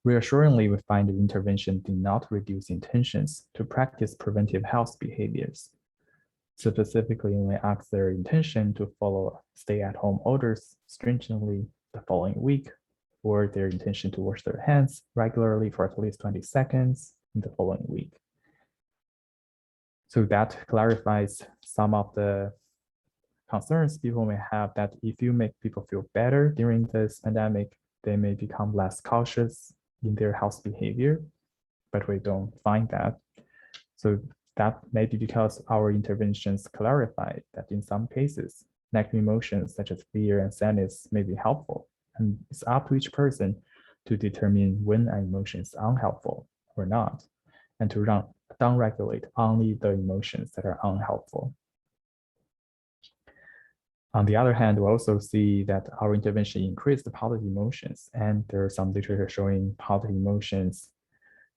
Reassuringly, we find the intervention did not reduce intentions to practice preventive health behaviors. Specifically, when we asked their intention to follow stay-at-home orders stringently the following week, or their intention to wash their hands regularly for at least 20 seconds in the following week. So that clarifies some of the concerns people may have, that if you make people feel better during this pandemic, they may become less cautious in their health behavior, but we don't find that. So that may be because our interventions clarify that in some cases, negative emotions such as fear and sadness may be helpful, and it's up to each person to determine when an emotion is unhelpful or not, and to downregulate only the emotions that are unhelpful. On the other hand, we also see that our intervention increased the positive emotions, and there are some literature showing positive emotions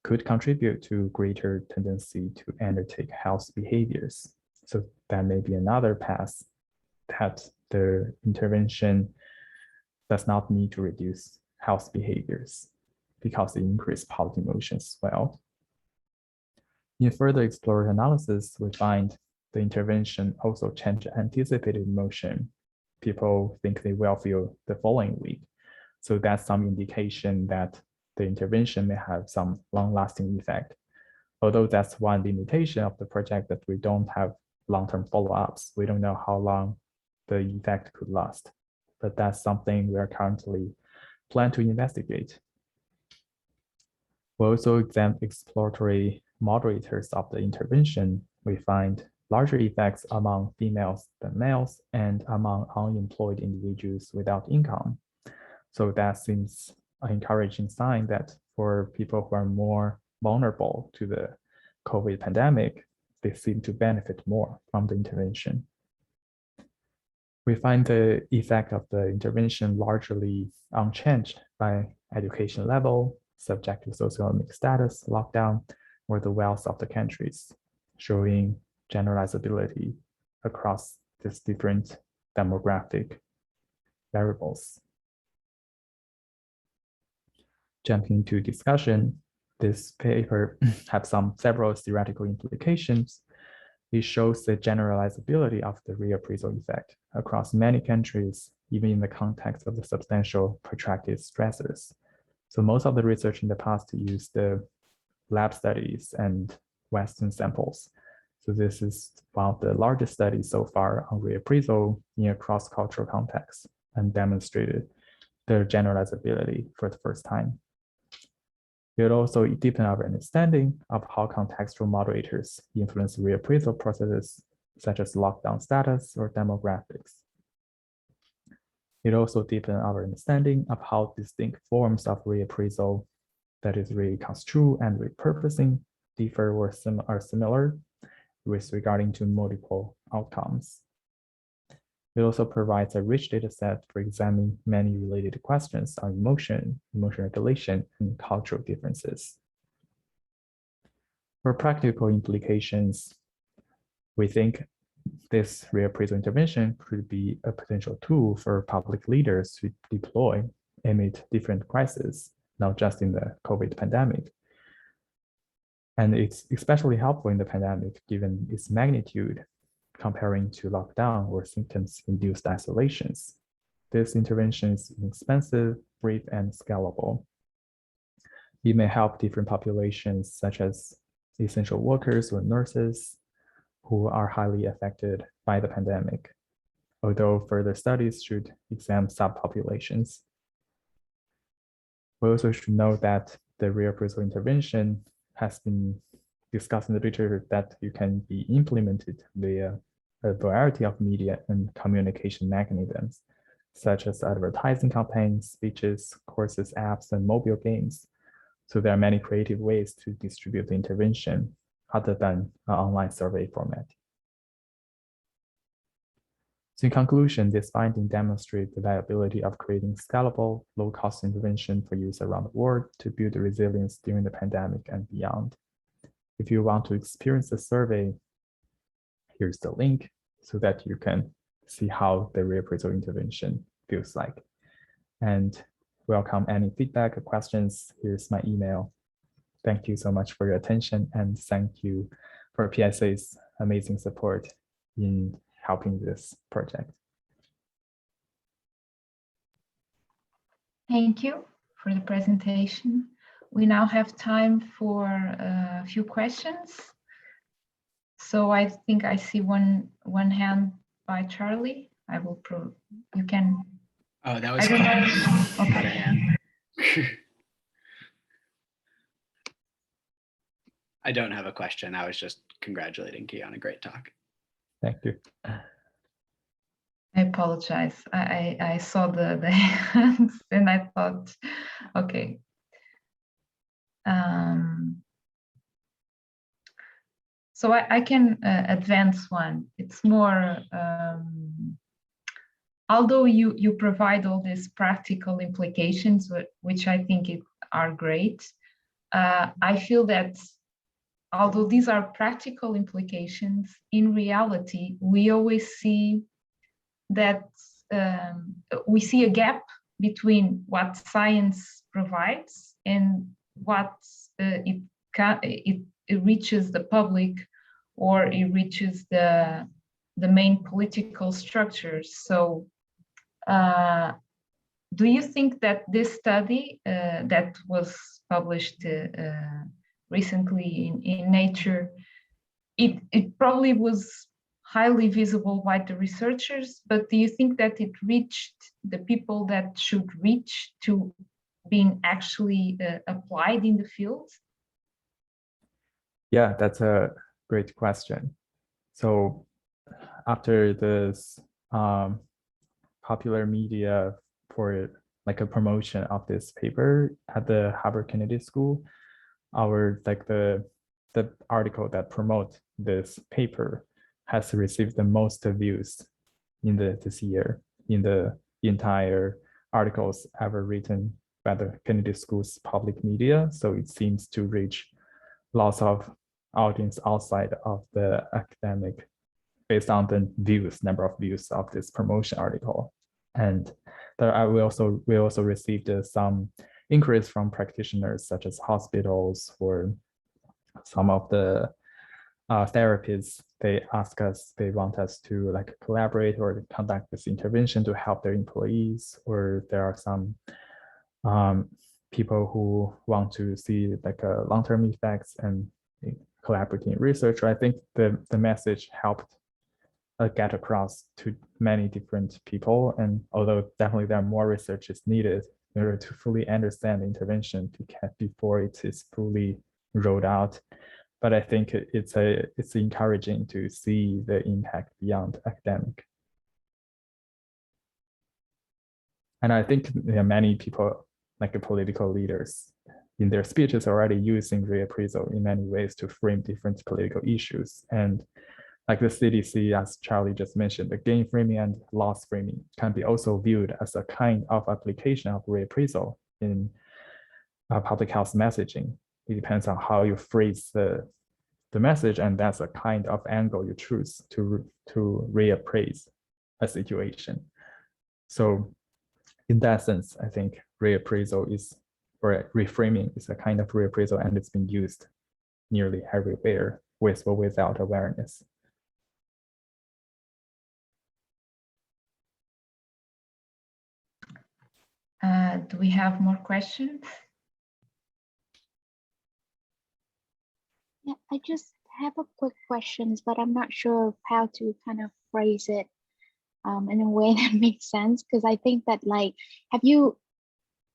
could contribute to greater tendency to undertake health behaviors. So that may be another path that the intervention does not need to reduce health behaviors because it increases positive emotions as well. In further exploratory analysis, we find the intervention also changed anticipated emotion. People think they will feel the following week. So that's some indication that the intervention may have some long-lasting effect. Although that's one limitation of the project, that we don't have long-term follow-ups. We don't know how long the effect could last, but that's something we are currently plan to investigate. We also examine exploratory moderators of the intervention. We find larger effects among females than males and among unemployed individuals without income. So that seems an encouraging sign that for people who are more vulnerable to the COVID pandemic, they seem to benefit more from the intervention. We find the effect of the intervention largely unchanged by education level, subjective socioeconomic status, lockdown, or the wealth of the countries, showing generalizability across these different demographic variables. Jumping into discussion, this paper has several theoretical implications. It shows the generalizability of the reappraisal effect across many countries, even in the context of the substantial protracted stressors. So most of the research in the past used the lab studies and Western samples. So this is one of the largest studies so far on reappraisal in a cross-cultural context, and demonstrated their generalizability for the first time. It also deepened our understanding of how contextual moderators influence reappraisal processes, such as lockdown status or demographics. It also deepened our understanding of how distinct forms of reappraisal, that is reconstruct and repurposing, differ or are similar with regarding to multiple outcomes. It also provides a rich data set for examining many related questions on emotion regulation, and cultural differences. For practical implications, we think this reappraisal intervention could be a potential tool for public leaders to deploy amid different crises, not just in the COVID pandemic. And it's especially helpful in the pandemic, given its magnitude, comparing to lockdown or symptoms-induced isolations. This intervention is inexpensive, brief, and scalable. It may help different populations, such as essential workers or nurses, who are highly affected by the pandemic, although further studies should examine subpopulations. We also should note that the reappraisal intervention has been discussed in the literature that you can be implemented via a variety of media and communication mechanisms, such as advertising campaigns, speeches, courses, apps, and mobile games. So there are many creative ways to distribute the intervention other than an online survey format. So in conclusion, this finding demonstrates the viability of creating scalable, low-cost intervention for use around the world to build resilience during the pandemic and beyond. If you want to experience the survey, here's the link so that you can see how the reappraisal intervention feels like. And welcome any feedback or questions. Here's my email. Thank you so much for your attention, and thank you for PSA's amazing support in helping this project.
Thank you for the presentation. We now have time for a few questions. So I think I see one hand by Charlie. I will prove you can.
Oh, that was
okay.
Got a hand. I don't have a question. I was just congratulating Key on a great talk.
Thank you.
I apologize. I saw the hands and I thought, okay. So I can advance one. It's more, although you provide all these practical implications, which I think are great, I feel that although these are practical implications, in reality, we always see that we see a gap between what science provides and what it reaches the public, or it reaches the main political structures. So do you think that this study that was published recently in Nature, it probably was highly visible by the researchers, but do you think that it reached the people that should reach to being actually applied in the field?
Yeah, that's a great question. So after this popular media for like a promotion of this paper at the Harvard Kennedy School, the article that promote this paper has received the most views in this year in the entire articles ever written by the Kennedy School's public media. So it seems to reach lots of audience outside of the academic based on the number of views of this promotion article. And we also received some inquiries from practitioners such as hospitals or some of the therapists. They want us to like collaborate or conduct this intervention to help their employees, or there are some people who want to see like long-term effects and collaborating research. I think the message helped get across to many different people, and although definitely there are more research is needed in order to fully understand the intervention before it is fully rolled out. But I think it's encouraging to see the impact beyond academic. And I think there are many people, like political leaders, in their speeches already using reappraisal in many ways to frame different political issues. And like the CDC, as Charlie just mentioned, the gain framing and loss framing can be also viewed as a kind of application of reappraisal in public health messaging. It depends on how you phrase the message, and that's a kind of angle you choose to reappraise a situation. So in that sense, I think reappraisal or reframing is a kind of reappraisal, and it's been used nearly everywhere with or without awareness.
Do we have more questions?
Yeah, I just have a quick questions, but I'm not sure how to kind of phrase it in a way that makes sense. Because I think that, like, have you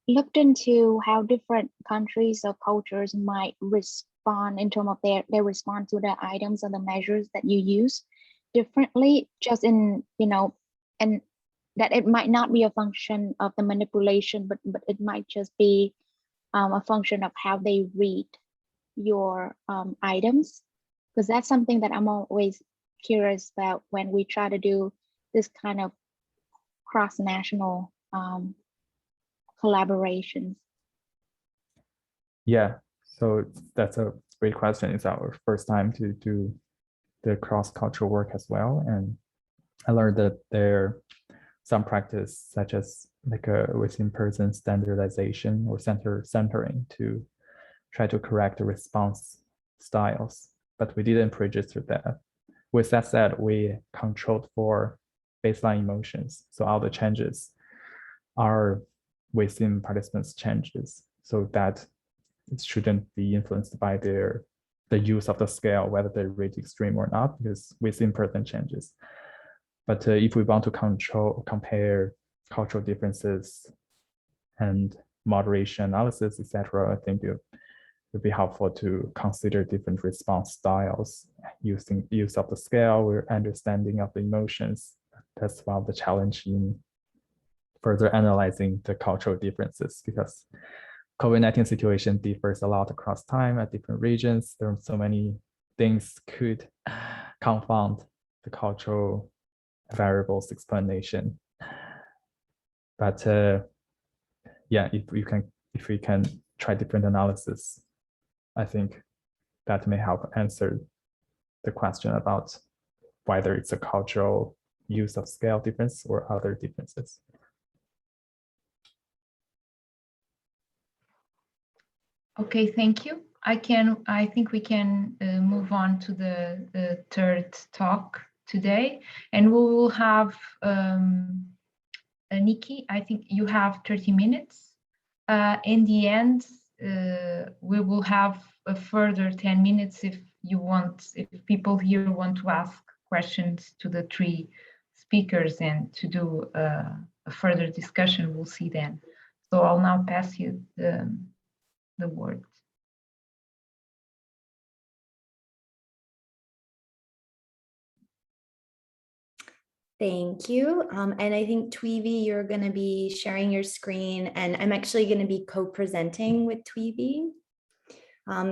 looked into how different countries or cultures might respond in terms of their response to the items or the measures that you use differently, just in, you know, and that it might not be a function of the manipulation, but it might just be a function of how they read your items, because that's something that I'm always curious about when we try to do this kind of cross-national collaborations.
Yeah, so that's a great question. It's our first time to do the cross-cultural work as well, and I learned that there are some practice such as like a within person standardization or centering to try to correct the response styles, but we didn't register that. With that said, we controlled for baseline emotions. So all the changes are within participants' changes, so that it shouldn't be influenced by the use of the scale, whether they rate extreme or not, because within person changes. But if we want to compare cultural differences and moderation analysis, etc., I think it would be helpful to consider different response styles, using use of the scale or understanding of the emotions. That's one of the challenge in further analyzing the cultural differences, because COVID-19 situation differs a lot across time at different regions. There are so many things could confound the cultural variables explanation. But yeah, if we can try different analysis, I think that may help answer the question about whether it's a cultural use of scale difference or other differences.
Okay, thank you. I think we can move on to the third talk today, and we will have Nikki, I think you have 30 minutes. In the end, we will have a further 10 minutes if people here want to ask questions to the three speakers and to do a further discussion, we'll see then. So I'll now pass you the word.
Thank you. And I think Thuy-vy, you're going to be sharing your screen, and I'm actually going to be co-presenting with Thuy-vy.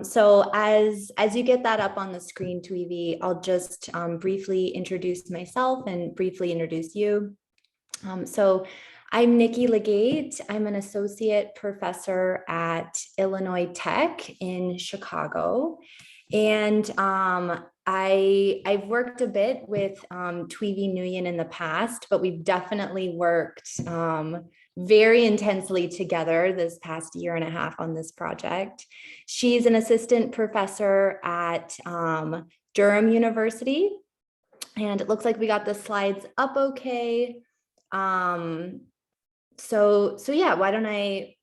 So as you get that up on the screen, Thuy-vy, I'll just briefly introduce myself and briefly introduce you. So I'm Nikki Legate. I'm an associate professor at Illinois Tech in Chicago. And I've worked a bit with Thuy-vy Nguyen in the past, but we've definitely worked very intensely together this past year and a half on this project. She's an assistant professor at Durham University, and it looks like we got the slides up okay. So yeah, why don't I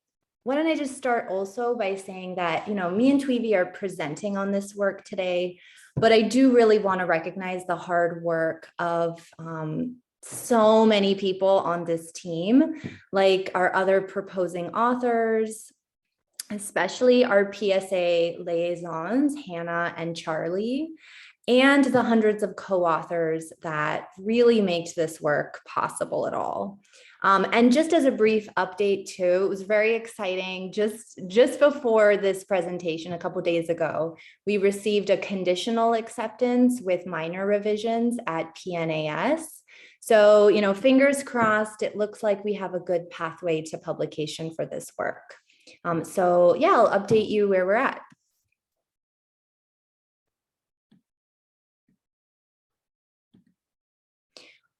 just start also by saying that, you know, me and Thuy-vy are presenting on this work today, but I do really want to recognize the hard work of so many people on this team, like our other proposing authors, especially our PSA liaisons, Hannah and Charlie, and the hundreds of co-authors that really make this work possible at all. And just as a brief update too, it was very exciting. Just before this presentation a couple of days ago, we received a conditional acceptance with minor revisions at PNAS. So, you know, fingers crossed, it looks like we have a good pathway to publication for this work. So yeah, I'll update you where we're at.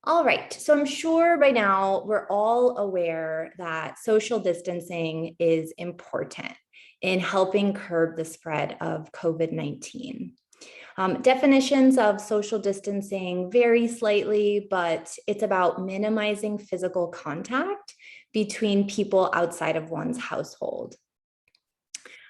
All right, so I'm sure by now we're all aware that social distancing is important in helping curb the spread of COVID-19. Definitions of social distancing vary slightly, but it's about minimizing physical contact between people outside of one's household.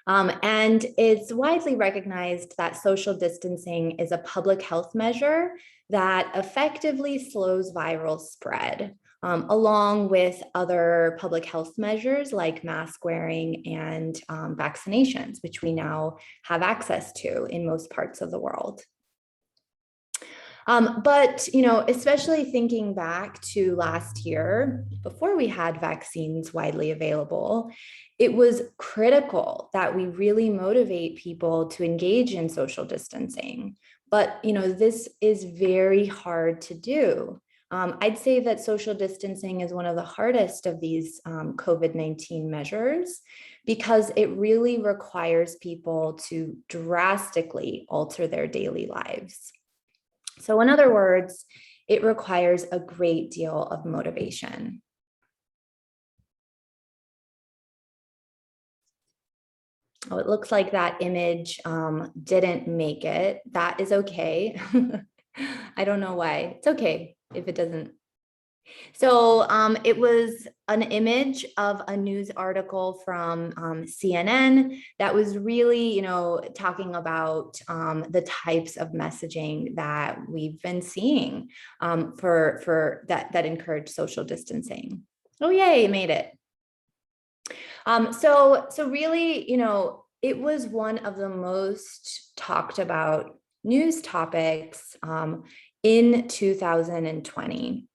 And it's widely recognized that social distancing is a public health measure that effectively slows viral spread, along with other public health measures like mask wearing and vaccinations, which we now have access to in most parts of the world. But, you know, especially thinking back to last year, before we had vaccines widely available, it was critical that we really motivate people to engage in social distancing. But, you know, this is very hard to do. I'd say that social distancing is one of the hardest of these COVID-19 measures because it really requires people to drastically alter their daily lives. So in other words, it requires a great deal of motivation. Oh, it looks like that image didn't make it. That is okay. I don't know why. It's okay if it doesn't. So it was an image of a news article from CNN that was really, talking about the types of messaging that we've been seeing for that encourage social distancing. Oh, yay, it made it. So really, it was one of the most talked about news topics in 2020.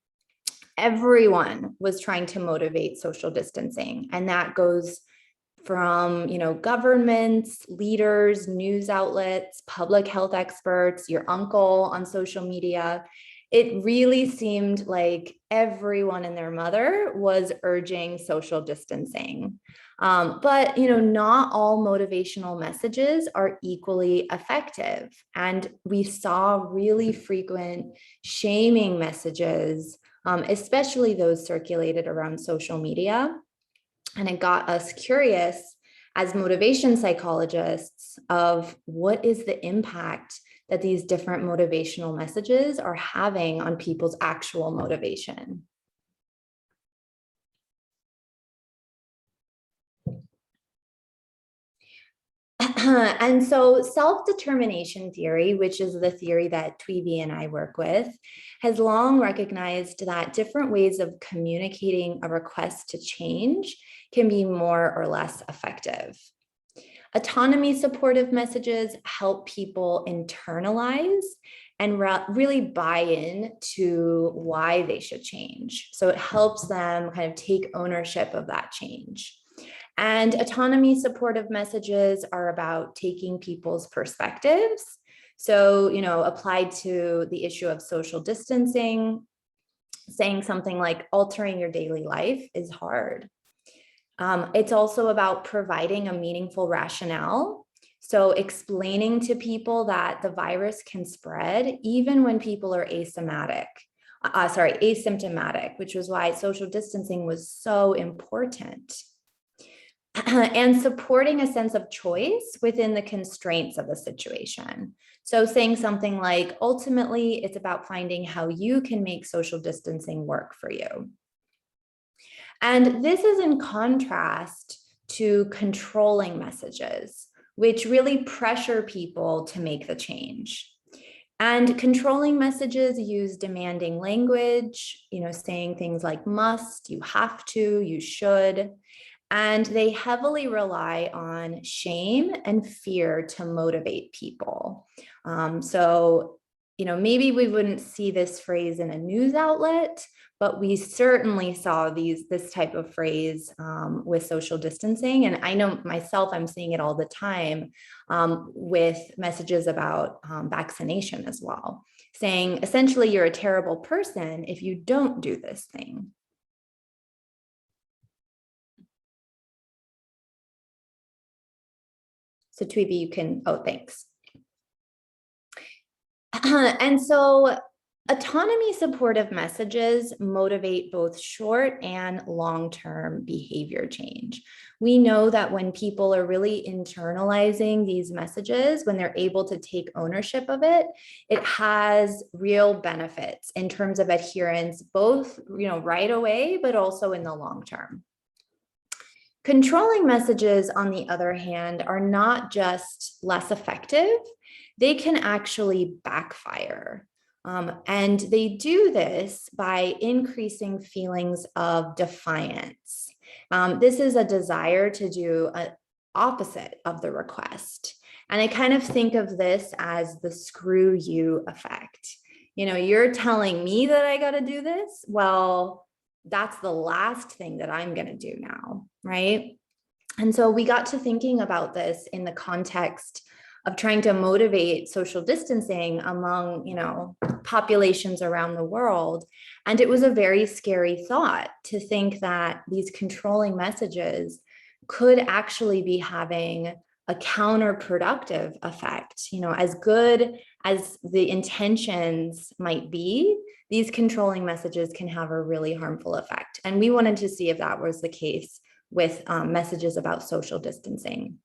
Everyone was trying to motivate social distancing, and that goes from governments, leaders, news outlets, public health experts, your uncle on social media. It really seemed like everyone and their mother was urging social distancing. But not all motivational messages are equally effective. And we saw really frequent shaming messages, especially those circulated around social media. And it got us curious as motivation psychologists of what is the impact that these different motivational messages are having on people's actual motivation. And so self-determination theory, which is the theory that Thuy-vy and I work with, has long recognized that different ways of communicating a request to change can be more or less effective. Autonomy supportive messages help people internalize and really buy in to why they should change. So it helps them kind of take ownership of that change. And autonomy supportive messages are about taking people's perspectives. So, applied to the issue of social distancing, saying something like altering your daily life is hard. It's also about providing a meaningful rationale. So explaining to people that the virus can spread even when people are asymptomatic, which was why social distancing was so important. And supporting a sense of choice within the constraints of the situation. So saying something like, ultimately, it's about finding how you can make social distancing work for you. And this is in contrast to controlling messages, which really pressure people to make the change. And controlling messages use demanding language, saying things like must, you have to, you should. And they heavily rely on shame and fear to motivate people. So, maybe we wouldn't see this phrase in a news outlet, but we certainly saw this type of phrase with social distancing. And I know myself, I'm seeing it all the time with messages about vaccination as well, saying essentially you're a terrible person if you don't do this thing. So Thuy-vy, you can, thanks. And so autonomy supportive messages motivate both short and long-term behavior change. We know that when people are really internalizing these messages, when they're able to take ownership of it, it has real benefits in terms of adherence, both right away, but also in the long term. Controlling messages, on the other hand, are not just less effective, they can actually backfire. And they do this by increasing feelings of defiance. This is a desire to do an opposite of the request. And I kind of think of this as the screw you effect. You're telling me that I got to do this. Well, that's the last thing that I'm going to do now, right? And so we got to thinking about this in the context of trying to motivate social distancing among, populations around the world. And it was a very scary thought to think that these controlling messages could actually be having a counterproductive effect. As good as the intentions might be, these controlling messages can have a really harmful effect. And we wanted to see if that was the case with messages about social distancing.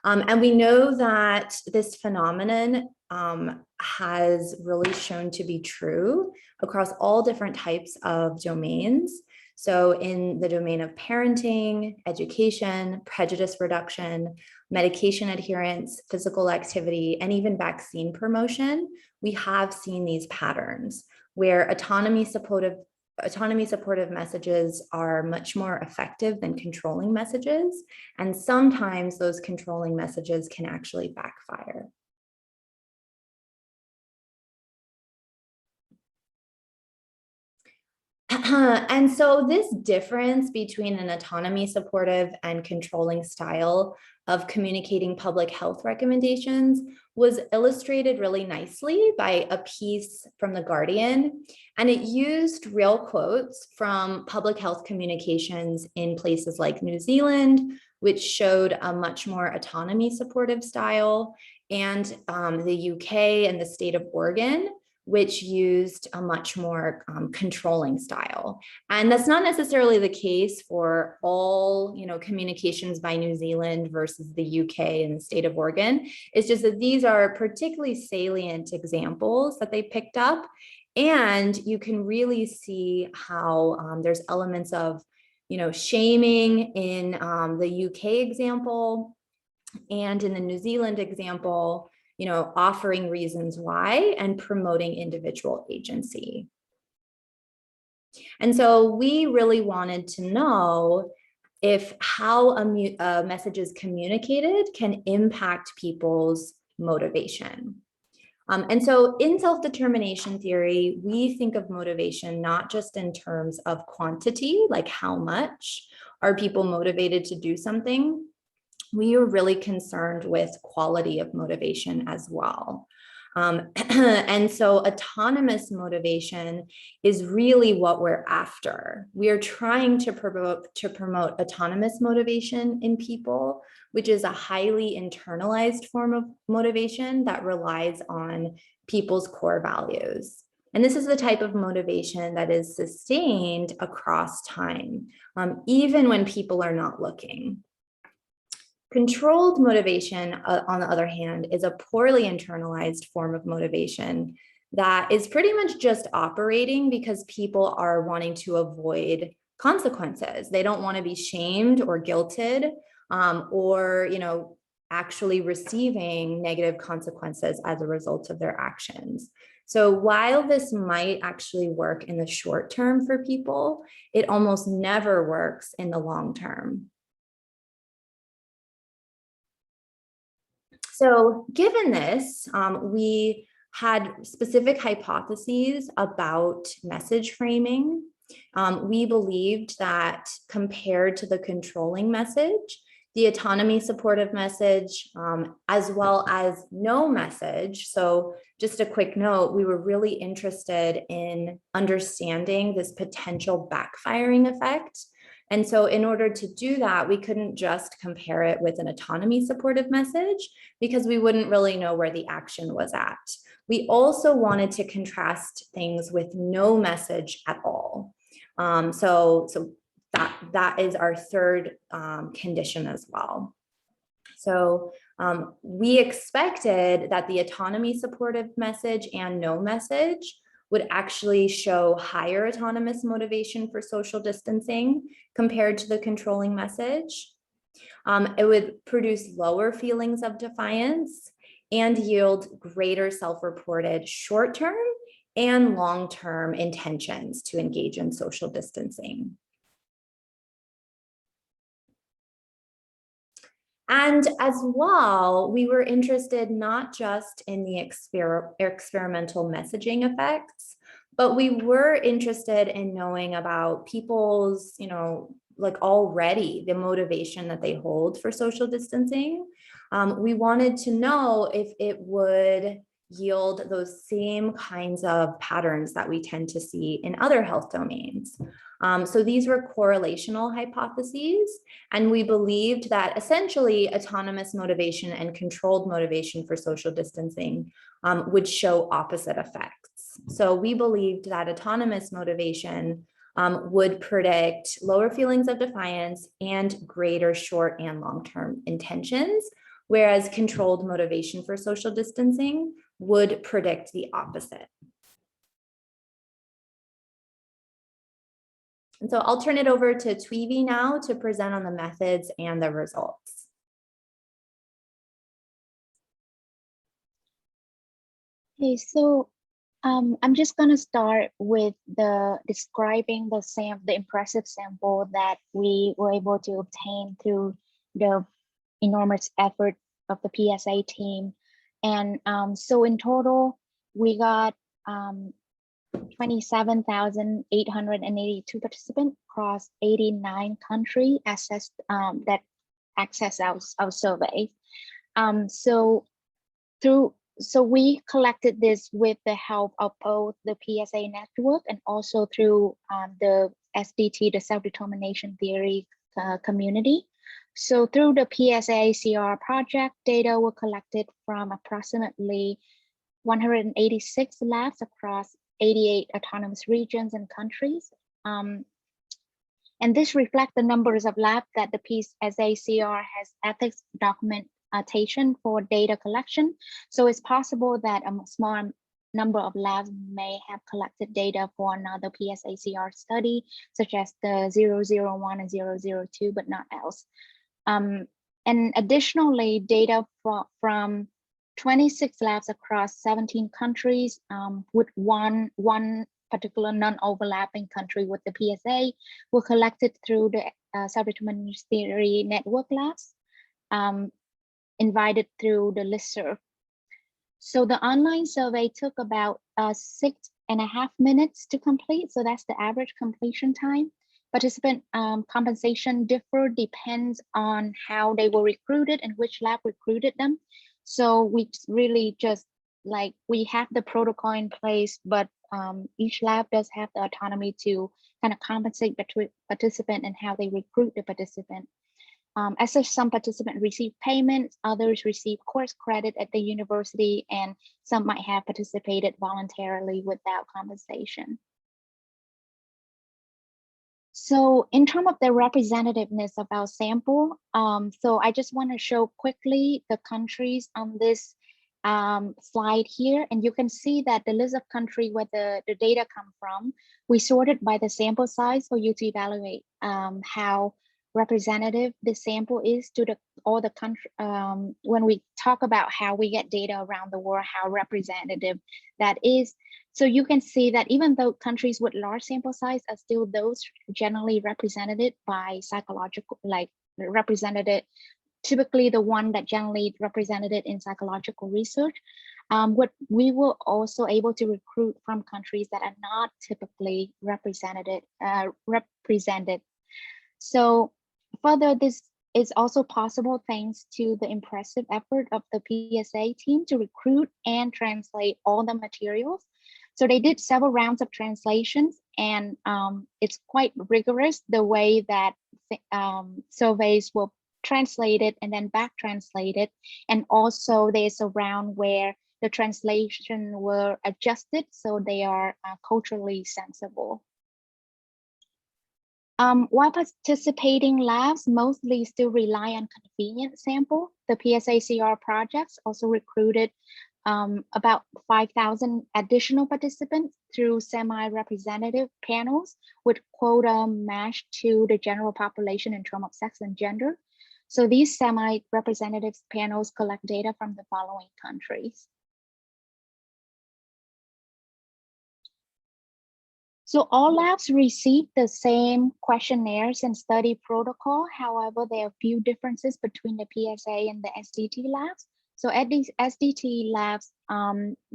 And we know that this phenomenon has really shown to be true across all different types of domains. So in the domain of parenting, education, prejudice reduction, medication adherence, physical activity, and even vaccine promotion, we have seen these patterns where autonomy supportive messages are much more effective than controlling messages. And sometimes those controlling messages can actually backfire. And so this difference between an autonomy supportive and controlling style of communicating public health recommendations was illustrated really nicely by a piece from The Guardian, and it used real quotes from public health communications in places like New Zealand, which showed a much more autonomy supportive style, and the UK and the state of Oregon, which used a much more controlling style. And that's not necessarily the case for all, communications by New Zealand versus the UK and the state of Oregon. It's just that these are particularly salient examples that they picked up. And you can really see how there's elements of, shaming in the UK example and in the New Zealand example, offering reasons why and promoting individual agency. And so we really wanted to know if how a message is communicated can impact people's motivation. And so in self-determination theory, we think of motivation not just in terms of quantity, like how much are people motivated to do something. We are really concerned with quality of motivation as well. And so autonomous motivation is really what we're after. We are trying to promote autonomous motivation in people, which is a highly internalized form of motivation that relies on people's core values. And this is the type of motivation that is sustained across time, even when people are not looking. Controlled motivation, on the other hand, is a poorly internalized form of motivation that is pretty much just operating because people are wanting to avoid consequences. They don't want to be shamed or guilted or, actually receiving negative consequences as a result of their actions. So while this might actually work in the short term for people, it almost never works in the long term. So given this, we had specific hypotheses about message framing. We believed that compared to the controlling message, the autonomy supportive message, as well as no message. So just a quick note, we were really interested in understanding this potential backfiring effect. And so in order to do that, we couldn't just compare it with an autonomy supportive message because we wouldn't really know where the action was at. We also wanted to contrast things with no message at all. So that is our third condition as well. So we expected that the autonomy supportive message and no message would actually show higher autonomous motivation for social distancing compared to the controlling message. It would produce lower feelings of defiance and yield greater self-reported short-term and long-term intentions to engage in social distancing. And as well, we were interested not just in the experimental messaging effects, but we were interested in knowing about people's, already the motivation that they hold for social distancing. We wanted to know if it would yield those same kinds of patterns that we tend to see in other health domains. So these were correlational hypotheses, and we believed that essentially autonomous motivation and controlled motivation for social distancing would show opposite effects. So we believed that autonomous motivation would predict lower feelings of defiance and greater short and long-term intentions, whereas controlled motivation for social distancing would predict the opposite. And so I'll turn it over to Thuy-vy now to present on the methods and the results.
Okay, so I'm just going to start with describing the impressive sample that we were able to obtain through the enormous effort of the PSA team. And so in total, we got 27,882 participants across 89 countries assessed that access our survey. So we collected this with the help of both the PSA network and also through the SDT, the self-determination theory community. So through the PSACR project, data were collected from approximately 186 labs across 88 autonomous regions and countries. And this reflects the numbers of labs that the PSACR has ethics documentation for data collection. So it's possible that a small number of labs may have collected data for another PSACR study, such as the 001 and 002, but not else. And additionally, data from 26 labs across 17 countries with one particular non-overlapping country with the PSA were collected through the self-determination theory network labs invited through the listserv. So the online survey took about 6.5 minutes to complete. So that's the average completion time. Participant compensation depends on how they were recruited and which lab recruited them. So we really just we have the protocol in place, but each lab does have the autonomy to kind of compensate between participant and how they recruit the participant. As such, some participants receive payments, others receive course credit at the university, and some might have participated voluntarily without compensation. So in terms of the representativeness of our sample, so I just want to show quickly the countries on this slide here, and you can see that the list of countries where the data come from, we sorted by the sample size for you to evaluate how representative the sample is to all the country. When we talk about how we get data around the world, how representative that is. So you can see that even though countries with large sample size are still those generally represented by psychological, represented, typically the one that generally represented in psychological research. What we were also able to recruit from countries that are not typically represented. So further, this is also possible thanks to the impressive effort of the PSA team to recruit and translate all the materials. So they did several rounds of translations, and it's quite rigorous the way that surveys were translated and then back translated. And also there's a round where the translation were adjusted so they are culturally sensible. While participating labs mostly still rely on convenient sample, the PSACR projects also recruited about 5,000 additional participants through semi-representative panels with quota matched to the general population in terms of sex and gender. So these semi-representative panels collect data from the following countries. So all labs received the same questionnaires and study protocol. However, there are a few differences between the PSA and the SDT labs. So at these SDT labs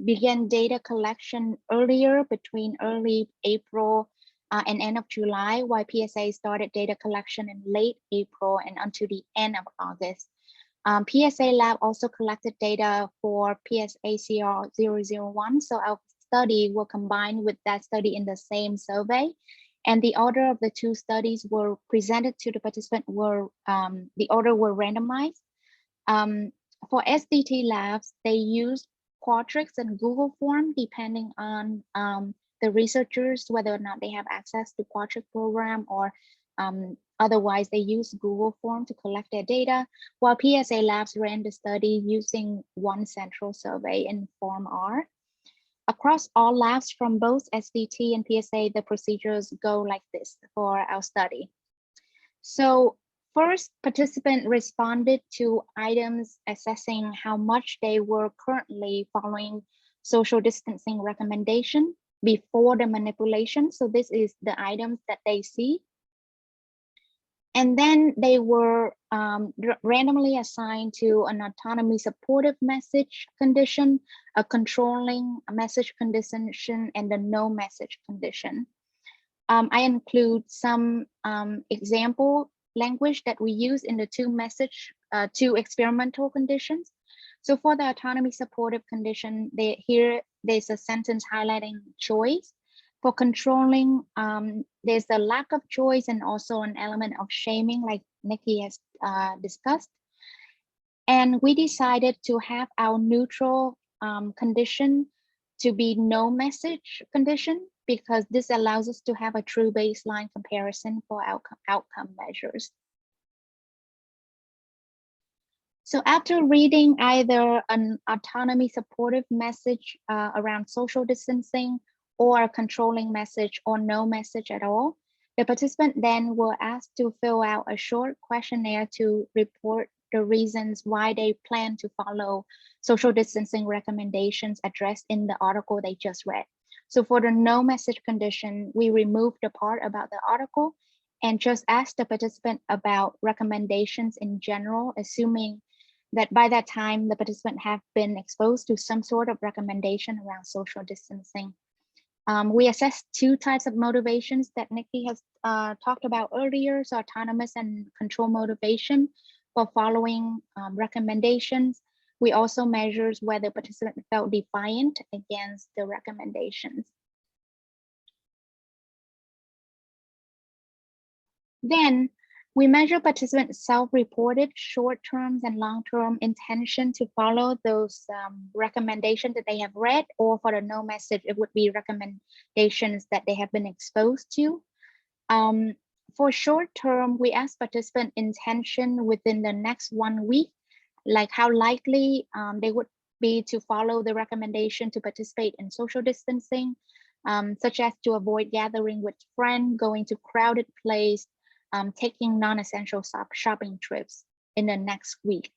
began data collection earlier, between early April and end of July, while PSA started data collection in late April and until the end of August. PSA lab also collected data for PSACR 001. So our study will combine with that study in the same survey. And the order of the two studies were presented to the participant the order were randomized. For SDT labs, they use Qualtrics and Google Form depending on the researchers, whether or not they have access to Qualtrics program or Otherwise, they use Google Form to collect their data, while PSA Labs ran the study using one central survey in Form R. Across all labs from both SDT and PSA, the procedures go like this for our study. So first, participants responded to items assessing how much they were currently following social distancing recommendation before the manipulation. So this is the items that they see. And then they were randomly assigned to an autonomy supportive message condition, a controlling message condition, and a no message condition. I include some example language that we use in the two experimental conditions. So for the autonomy supportive condition, there's a sentence highlighting choice. For controlling, there's a lack of choice and also an element of shaming, like Nikki has discussed. And we decided to have our neutral condition to be no message condition, because this allows us to have a true baseline comparison for outcome measures. So after reading either an autonomy supportive message around social distancing, or a controlling message, or no message at all, the participant then were asked to fill out a short questionnaire to report the reasons why they plan to follow social distancing recommendations addressed in the article they just read. So for the no message condition, we removed the part about the article and just asked the participant about recommendations in general, assuming that by that time the participant have been exposed to some sort of recommendation around social distancing. We assessed two types of motivations that Nikki has talked about earlier, so autonomous and control motivation for following recommendations. We also measured whether participants felt defiant against the recommendations. Then we measure participants' self-reported short-term and long-term intention to follow those recommendations that they have read, or for the no message, it would be recommendations that they have been exposed to. For short-term, we ask participant intention within the next 1 week, like how likely they would be to follow the recommendation to participate in social distancing, such as to avoid gathering with friends, going to crowded place, taking non-essential shopping trips in the next week.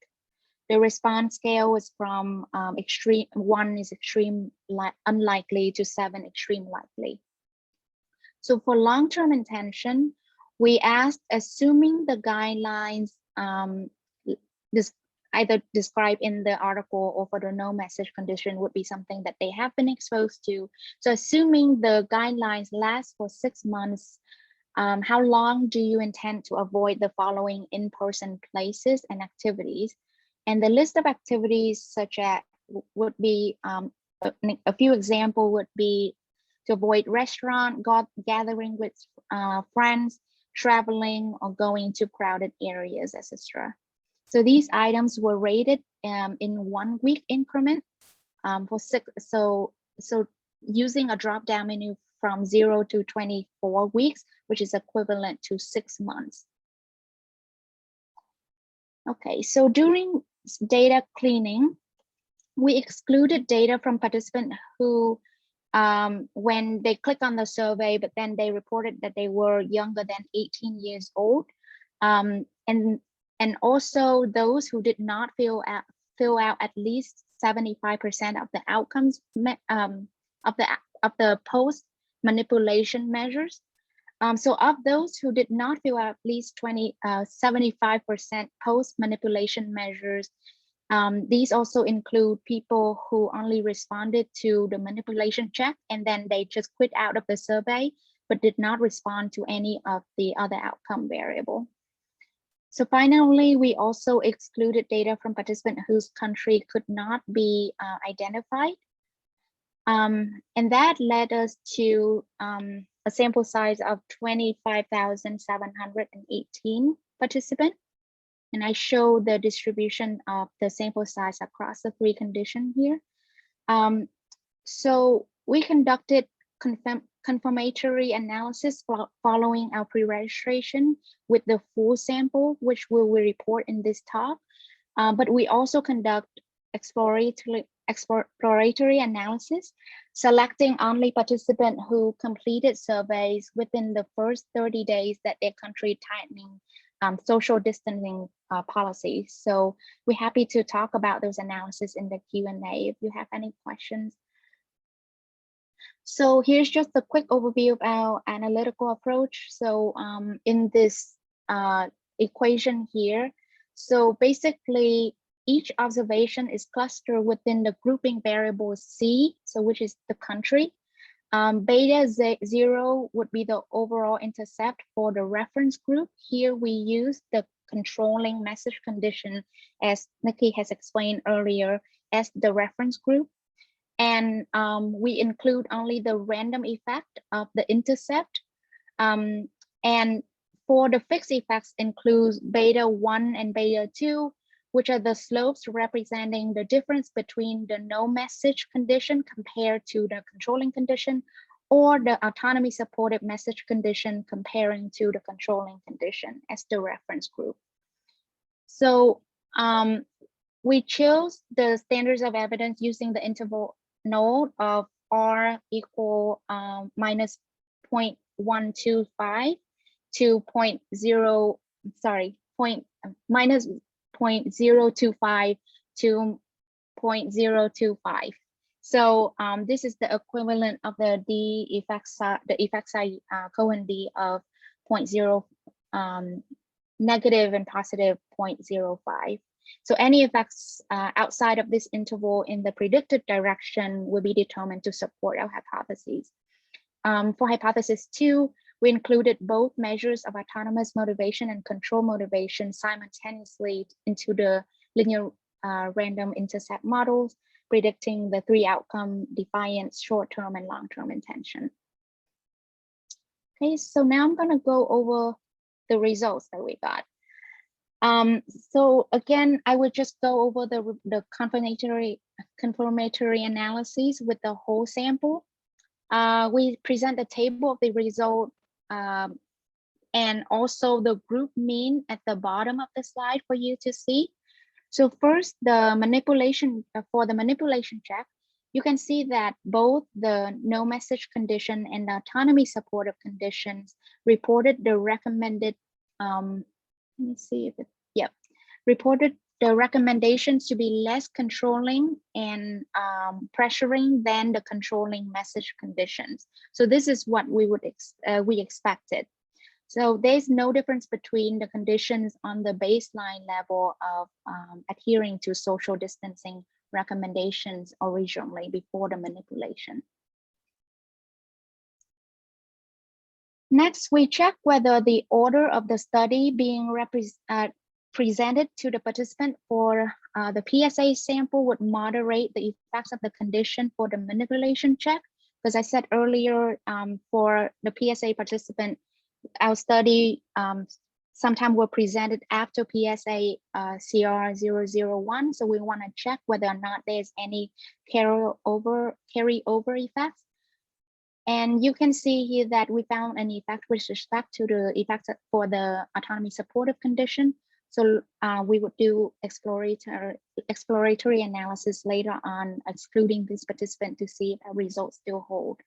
The response scale is from extreme, 1 is extreme unlikely to 7 extreme likely. So for long-term intention, we asked, assuming the guidelines either described in the article or for the no message condition would be something that they have been exposed to. So assuming the guidelines last for 6 months, how long do you intend to avoid the following in-person places and activities? And the list of activities such as would be, a few examples would be to avoid restaurant, gathering with friends, traveling, or going to crowded areas, etc. So these items were rated in 1 week increment for 6. So using a drop-down menu from 0 to 24 weeks, which is equivalent to 6 months. Okay, so during data cleaning, we excluded data from participants who, when they click on the survey, but then they reported that they were younger than 18 years old. And also those who did not fill out at least 75% of the outcomes of the post manipulation measures. So of those who did not fill out at least 75% post manipulation measures, these also include people who only responded to the manipulation check and then they just quit out of the survey, but did not respond to any of the other outcome variable. So finally, we also excluded data from participants whose country could not be identified. And that led us to a sample size of 25,718 participants. And I show the distribution of the sample size across the 3 conditions here. So we conducted confirmatory analysis following our pre-registration with the full sample, which we will report in this talk. But we also conduct exploratory analysis, selecting only participants who completed surveys within the first 30 days that their country tightening social distancing policies. So we're happy to talk about those analysis in the Q&A if you have any questions. So here's just a quick overview of our analytical approach. So in this equation here, so basically each observation is clustered within the grouping variable C, so which is the country. Beta 0 would be the overall intercept for the reference group. Here we use the controlling message condition, as Nikki has explained earlier, as the reference group. And we include only the random effect of the intercept. And for the fixed effects includes beta 1 and beta 2, which are the slopes representing the difference between the no message condition compared to the controlling condition, or the autonomy supported message condition comparing to the controlling condition as the reference group. So we chose the standards of evidence using the interval node of R equal minus 0.125 to minus 0.025 to 0.025. So this is the equivalent of the effect size Cohen D of 0.0 negative and positive 0.05. So any effects outside of this interval in the predicted direction will be determined to support our hypotheses. For hypothesis 2, we included both measures of autonomous motivation and control motivation simultaneously into the linear random intercept models, predicting the 3 outcome: defiance, short-term, and long-term intention. Okay, so now I'm going to go over the results that we got. So again, I would just go over the confirmatory analysis with the whole sample. We present the table of the result and also the group mean at the bottom of the slide for you to see. So first, the manipulation for the manipulation check, you can see that both the no message condition and the autonomy supportive conditions reported the recommended, let me see if it, yeah, reported the recommendations to be less controlling and pressuring than the controlling message conditions. So this is what we would we expected. So there's no difference between the conditions on the baseline level of adhering to social distancing recommendations originally before the manipulation. Next, we check whether the order of the study being presented to the participant for the PSA sample would moderate the effects of the condition for the manipulation check. Because I said earlier, for the PSA participant, our study sometimes were presented after PSACR 001. So we want to check whether or not there's any carryover effects. And you can see here that we found an effect with respect to the effects for the autonomy supportive condition. So we would do exploratory analysis later on, excluding this participant to see if our results still hold.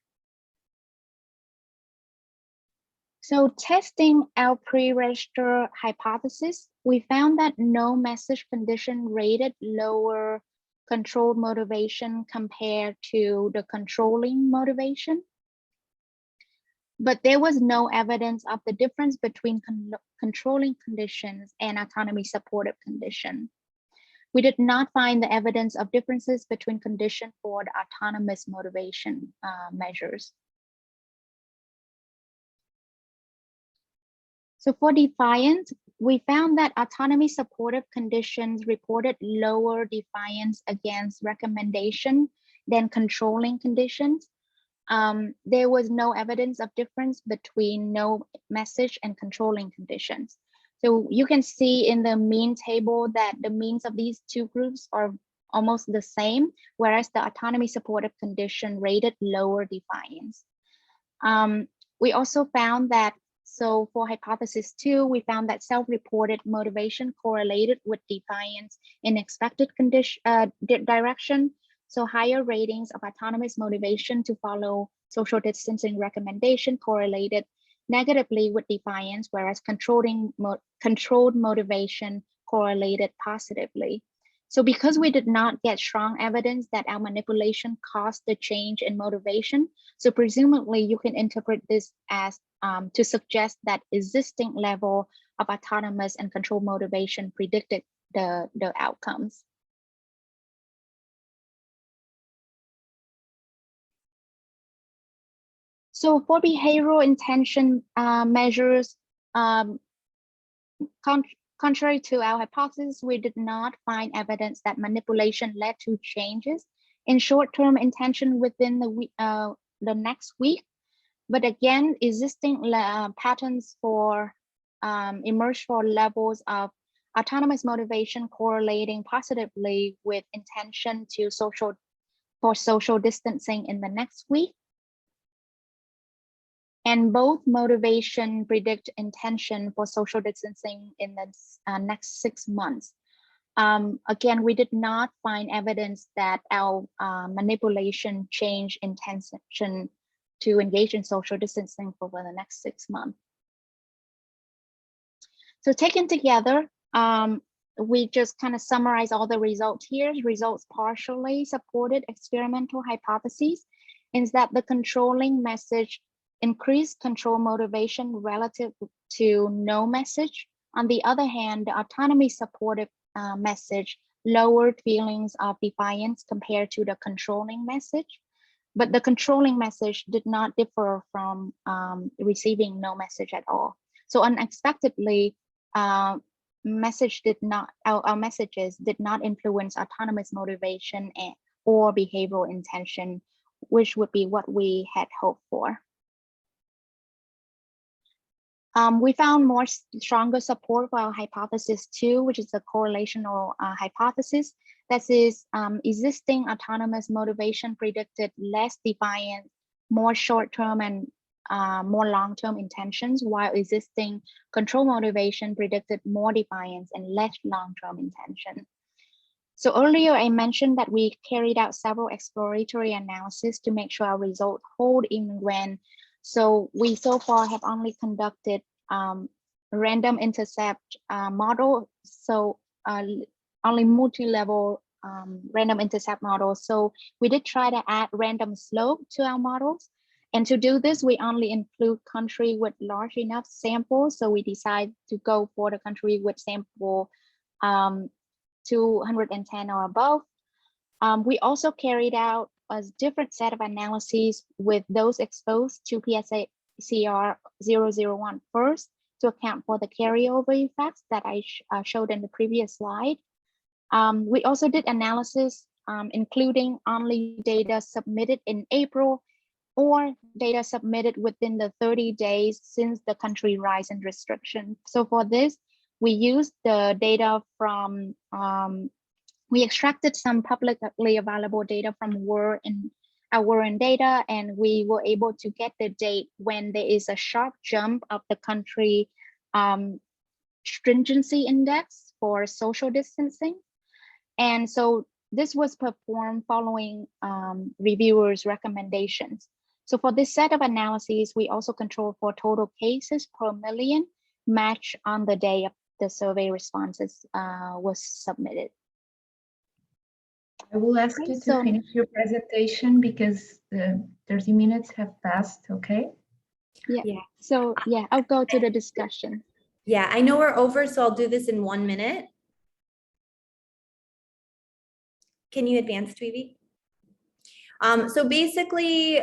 So testing our pre-register hypothesis, we found that no message condition rated lower controlled motivation compared to the controlling motivation. But there was no evidence of the difference between controlling conditions and autonomy supportive condition. We did not find the evidence of differences between condition for the autonomous motivation measures. So for defiance, we found that autonomy supportive conditions reported lower defiance against recommendation than controlling conditions. There was no evidence of difference between no message and controlling conditions. So you can see in the mean table that the means of these two groups are almost the same, whereas the autonomy supportive condition rated lower defiance. We also found that, so for hypothesis 2, we found that self-reported motivation correlated with defiance in expected direction. So higher ratings of autonomous motivation to follow social distancing recommendation correlated negatively with defiance, whereas controlled motivation correlated positively. So because we did not get strong evidence that our manipulation caused the change in motivation, so presumably you can interpret this as to suggest that existing level of autonomous and controlled motivation predicted the outcomes. So for behavioral intention measures, contrary to our hypothesis, we did not find evidence that manipulation led to changes in short-term intention within the next week. But again, existing patterns for emerged for levels of autonomous motivation correlating positively with intention to social distancing in the next week. And both motivation predict intention for social distancing in the next 6 months. Again, we did not find evidence that our manipulation changed intention to engage in social distancing for the next 6 months. So taken together, we just kind of summarize all the results here. Results partially supported experimental hypotheses, is that the controlling message increased control motivation relative to no message. On the other hand, the autonomy supportive message lowered feelings of defiance compared to the controlling message. But the controlling message did not differ from receiving no message at all. So unexpectedly, our messages did not influence autonomous motivation or behavioral intention, which would be what we had hoped for. We found stronger support for our hypothesis 2, which is the correlational hypothesis. That is, existing autonomous motivation predicted less defiance, more short-term and more long-term intentions, while existing control motivation predicted more defiance and less long-term intention. So earlier I mentioned that we carried out several exploratory analyses to make sure our results hold in Nguyen. So we so far have only conducted random intercept model, so only multi-level random intercept model. So we did try to add random slope to our models. And to do this, we only include country with large enough samples. So we decide to go for the country with sample 210 or above. We also carried out a different set of analyses with those exposed to PSACR 001 first to account for the carryover effects that I showed in the previous slide. We also did analysis including only data submitted in April or data submitted within the 30 days since the country rise in restriction. So for this, we used the data from, we extracted some publicly available data from our Nguyen data, and we were able to get the date when there is a sharp jump of the country stringency index for social distancing. And so this was performed following reviewers' recommendations. So for this set of analyses, we also controlled for total cases per million matched on the day of the survey responses was submitted.
I will ask you to finish your presentation because 30 minutes have passed, okay?
Yeah. So yeah, I'll go to the discussion.
Yeah, I know we're over, so I'll do this in 1 minute. Can you advance, Thuy-vy? So basically,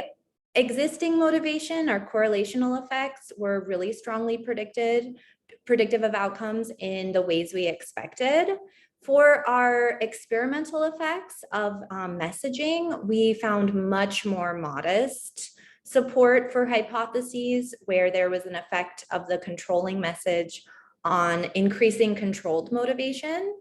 existing motivation or correlational effects were really strongly predictive of outcomes in the ways we expected. For our experimental effects of messaging, we found much more modest support for hypotheses where there was an effect of the controlling message on increasing controlled motivation.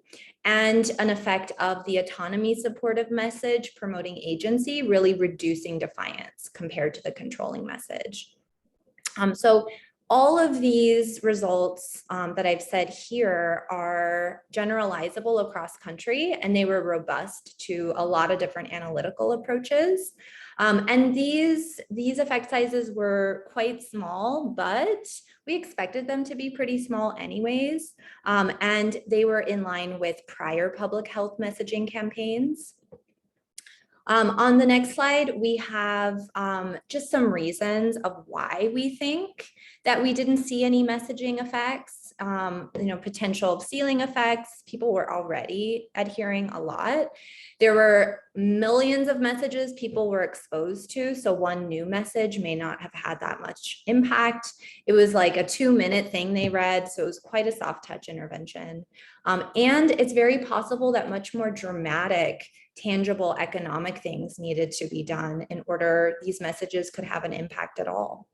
and an effect of the autonomy supportive message promoting agency, really reducing defiance compared to the controlling message. So all of these results that I've said here are generalizable across country, and they were robust to a lot of different analytical approaches. And these effect sizes were quite small, but we expected them to be pretty small anyways. And they were in line with prior public health messaging campaigns. On the next slide, we have just some reasons of why we think that we didn't see any messaging effects, potential ceiling effects. People were already adhering a lot. There were millions of messages people were exposed to, so one new message may not have had that much impact. It was like a 2-minute thing they read, so it was quite a soft touch intervention. And it's very possible that much more dramatic, tangible economic things needed to be done in order these messages could have an impact at all.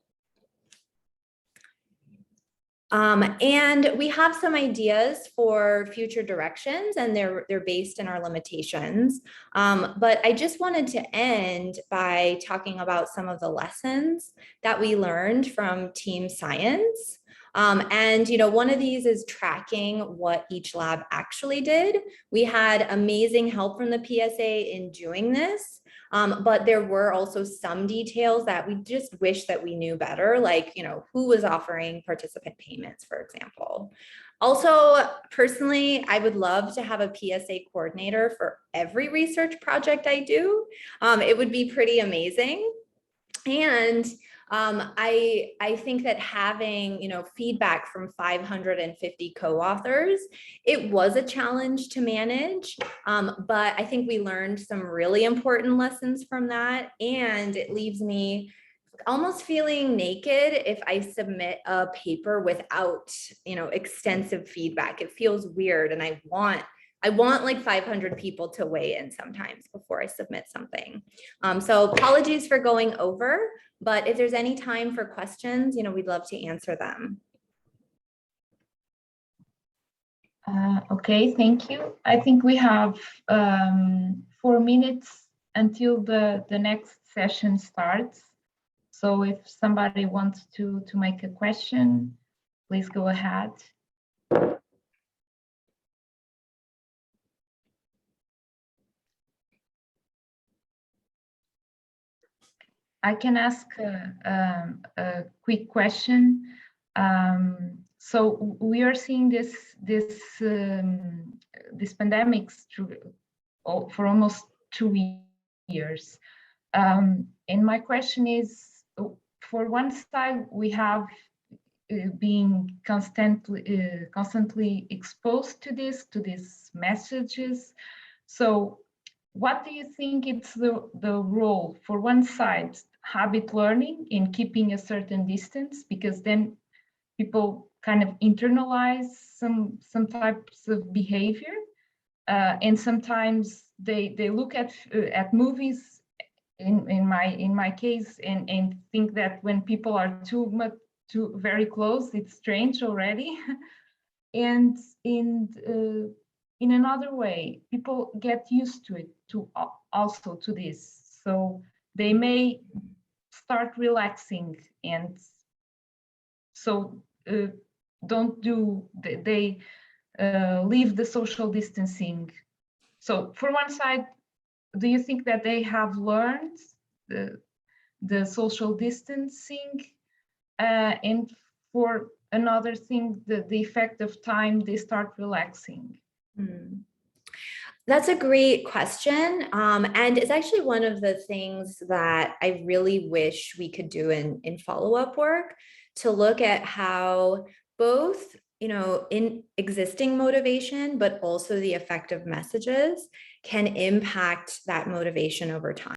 And we have some ideas for future directions, and they're based in our limitations. But I just wanted to end by talking about some of the lessons that we learned from team science. And one of these is tracking what each lab actually did. We had amazing help from the PSA in doing this. But there were also some details that we just wish that we knew better, like, who was offering participant payments, for example. Also, personally, I would love to have a PSA coordinator for every research project I do. It would be pretty amazing. And I think that having, feedback from 550 co-authors, it was a challenge to manage, but I think we learned some really important lessons from that. And it leaves me almost feeling naked if I submit a paper without, extensive feedback. It feels weird, and I want like 500 people to weigh in sometimes before I submit something. So apologies for going over, but if there's any time for questions, we'd love to answer them.
Okay, thank you. I think we have 4 minutes until the next session starts. So if somebody wants to make a question, please go ahead. I can ask a quick question. So we are seeing this pandemic for almost 2 years. And my question is, for one side, we have been constantly exposed to these messages. So what do you think it's the role, for one side, habit learning in keeping a certain distance, because then people kind of internalize some types of behavior, and sometimes they look at movies in my case and think that when people are too very close, it's strange already. And in another way, people get used to it also to this, so they may start relaxing, and so they leave the social distancing. So for one side, do you think that they have learned the social distancing, and for another thing, the effect of time, they start relaxing?
That's a great question. And it's actually one of the things that I really wish we could do in follow-up work, to look at how both, in existing motivation, but also the effective messages can impact that motivation over time.